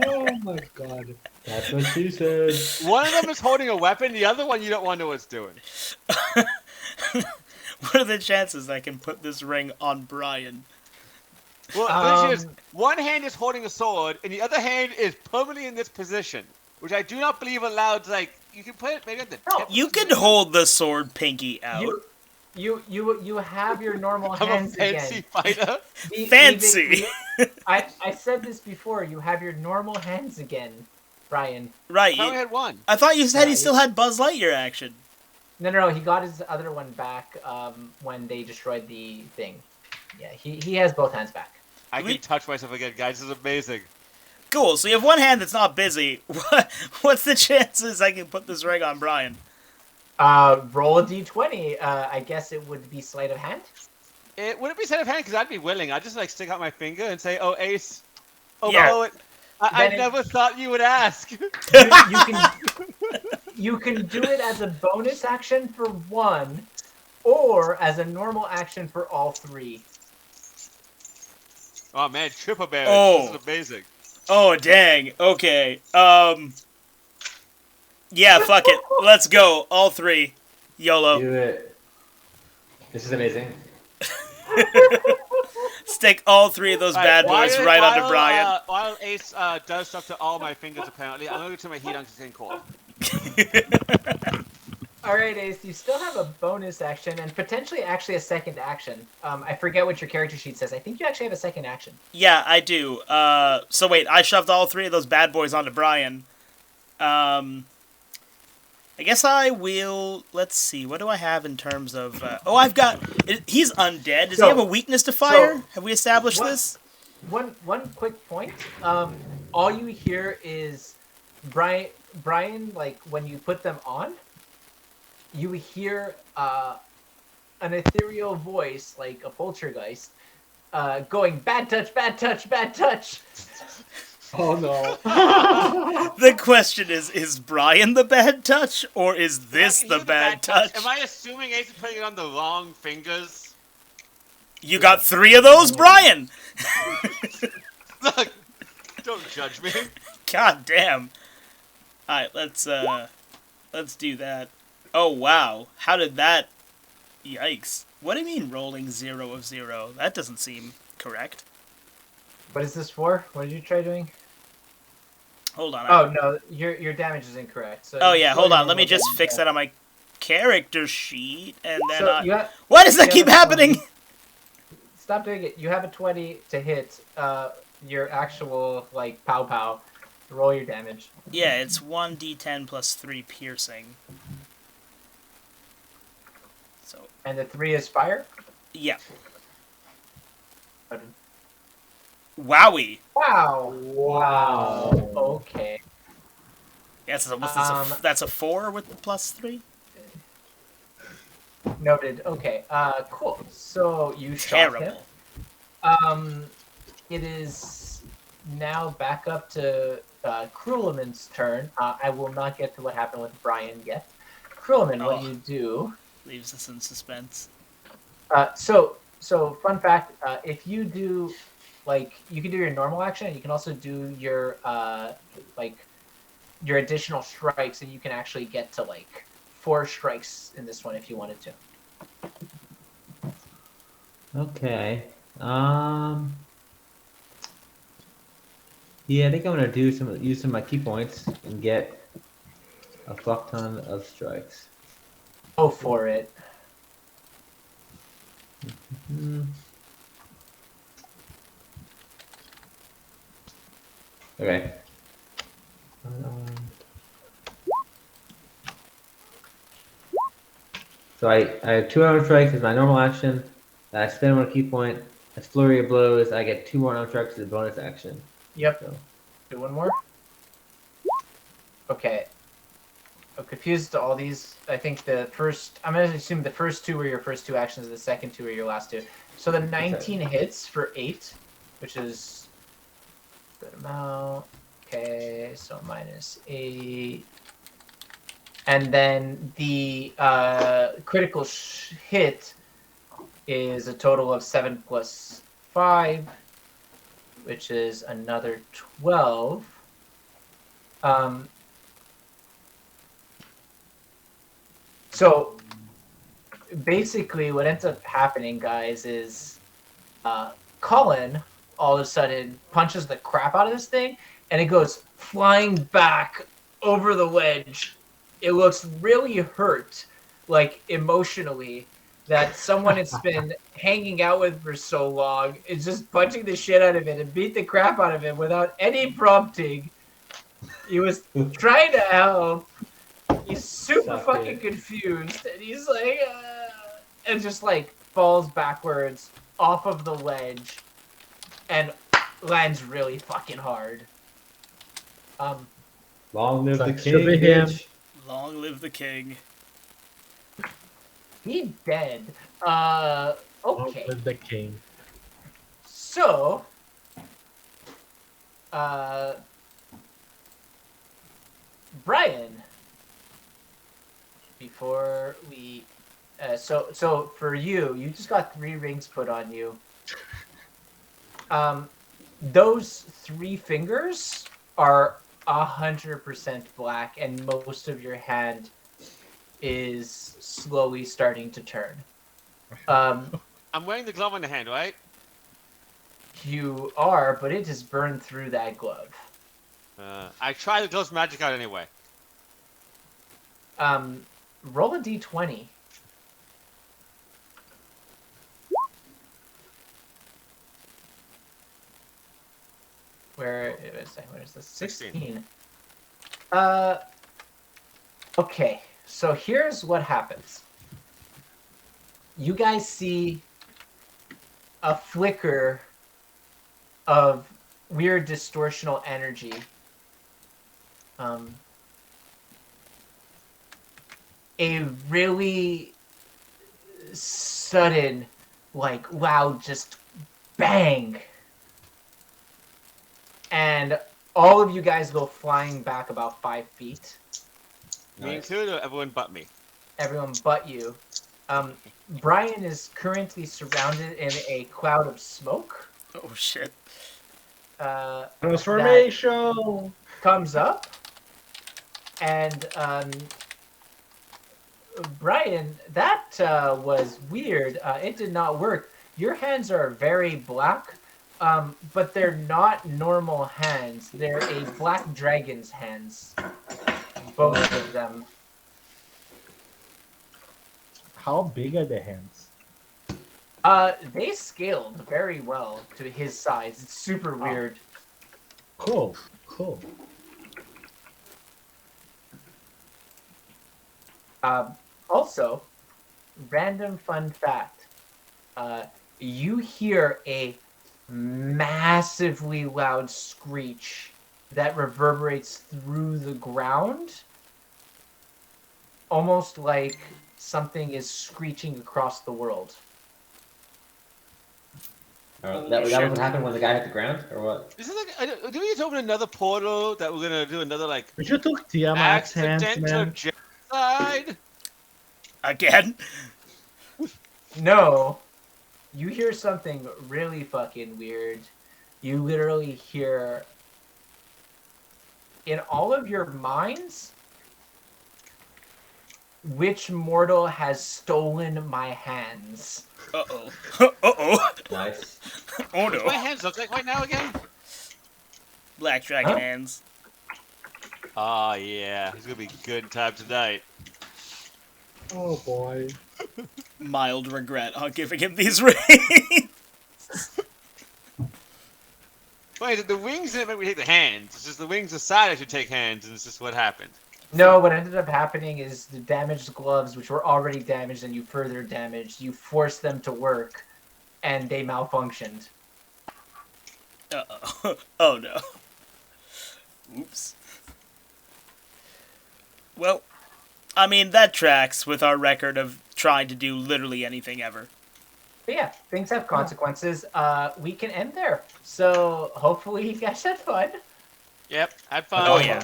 Oh my god. That's what she said. One of them is holding a weapon. The other one you don't want to know what's doing. What are the chances I can put this ring on Brian? Well, the issue is, one hand is holding a sword, and the other hand is permanently in this position, which I do not believe allows. Like, you can put it maybe at the tip. You can hold the sword pinky out. You have your normal I'm a hands fancy again. fighter. Fancy. I said this before. You have your normal hands again, Brian. Right. I only had one. I thought you said he still had Buzz Lightyear action. No. He got his other one back when they destroyed the thing. Yeah, he has both hands back. I can touch myself again, guys. This is amazing. Cool. So you have one hand that's not busy. What's the chances I can put this ring on Brian? Roll a d20. I guess it would be sleight of hand. It wouldn't be sleight of hand because I'd be willing. I'd just like stick out my finger and say, "Oh, Ace." Oh, Yeah. Poet. I never thought you would ask. You can do it as a bonus action for one, or as a normal action for all three. Oh man, triple marriage. Oh. This is amazing. Oh, dang. Okay. Yeah, fuck it. Let's go. All three. YOLO. Do it. This is amazing. Stick all three of those bad boys right onto Brian. While Ace does stuff to all my fingers, apparently, I'm going to turn my heat on because it's getting cold. All right, Ace, you still have a bonus action and potentially actually a second action. I forget what your character sheet says. I think you actually have a second action. Yeah, I do. So wait, I shoved all three of those bad boys onto Brian. I guess I will... Let's see. What do I have in terms of... I've got... He's undead. Does he have a weakness to fire? Have we established this? One quick point. All you hear is Brian, like, when you put them on, you hear an ethereal voice, like a poltergeist, going, "Bad touch, bad touch, bad touch." Oh no. The question is Brian the bad touch, or is this the bad touch? Am I assuming Ace is putting it on the wrong fingers? You got three of those, Brian! Look, don't judge me. God damn. Alright, let's do that. Oh, wow. How did that... Yikes. What do you mean rolling 0 of 0? That doesn't seem correct. What is this for? What did you try doing? Hold on. Oh, no, your damage is incorrect. So Oh, yeah, hold on. Let me just fix that on my character sheet, and then... So why does that keep happening? Stop doing it. You have a 20 to hit your actual, like, pow. Roll your damage. Yeah, it's 1d10 plus 3 piercing. So... And the 3 is fire? Yeah. Wowie. Wow. Okay. Yes, that's a 4 with the plus 3? Noted. Okay. Cool. So you shot him. Terrible. It is now back up to Kruleman's turn. I will not get to what happened with Brian yet. Kruleman, what do you do? Leaves us in suspense. So fun fact, if you do, like, you can do your normal action, and you can also do your, your additional strikes, and you can actually get to, like, 4 strikes in this one if you wanted to. Okay. Yeah, I think I'm gonna use some of my key points and get a fuck ton of strikes. Go for it. Okay. So I have 2 armor strikes as my normal action. Then I spend 1 key point. As flurry of blows, I get 2 more armor strikes as a bonus action. Yep. So. Do one more. Okay. confused to all these. I think I'm going to assume the first two were your first two actions, the second two are your last two. So the 19 hits for 8, which is good amount. Okay, so -8. And then the critical hit is a total of 7 plus 5, which is another 12. So basically what ends up happening, guys, is Colin all of a sudden punches the crap out of this thing, and it goes flying back over the ledge. It looks really hurt, like emotionally, that someone it's been hanging out with for so long is just punching the shit out of it and beat the crap out of it without any prompting. He was trying to help. He's super fucking confused, and he's like, and just like falls backwards off of the ledge and lands really fucking hard. Long live the Like, king, should be him. bitch. Long live the king. He dead. Okay. With the king. So, Brian, before we, so for you, you just got 3 rings put on you. Those 3 fingers are 100% black, and most of your hand is slowly starting to turn. I'm wearing the glove on the hand, right? You are, but it has burned through that glove. I try the glove's magic out anyway. Roll a d20. Where is this? 16. Okay, so here's what happens. You guys see a flicker of weird distortional energy. A really sudden, like, loud, just bang. And all of you guys go flying back about 5 feet. Me included, or everyone but me? Everyone but you. Brian is currently surrounded in a cloud of smoke. Oh shit. Transformation! Comes up. And Brian, that was weird. It did not work. Your hands are very black, but they're not normal hands. They're a black dragon's hands. Both of them. How big are the hands? They scaled very well to his size. It's super weird. Cool. Cool. Also, random fun fact. You hear a massively loud screech that reverberates through the ground, almost like something is screeching across the world. That was what happened when the guy hit the ground, or what? Is it like, do we just open another portal that we're gonna do another like But you took Tiamat's hands, accidental man. genocide? Again? No, you hear something really fucking weird. You literally hear, in all of your minds, which mortal has stolen my hands? Uh-oh. Uh-oh. Nice. Oh What do my no. hands look like right now again? Black dragon Huh? hands. Oh yeah, it's gonna be good time tonight. Oh boy. Mild regret on giving him these rings. Wait, the wings didn't make me take the hands. It's just the wings decided I should take hands, and it's just what happened. No, what ended up happening is the damaged gloves, which were already damaged and you further damaged, you forced them to work, and they malfunctioned. Uh-oh. Oh no. Oops. Well, I mean, that tracks with our record of trying to do literally anything ever. But yeah, things have consequences. We can end there. So hopefully you guys had fun. Yep, had fun. Oh, yeah.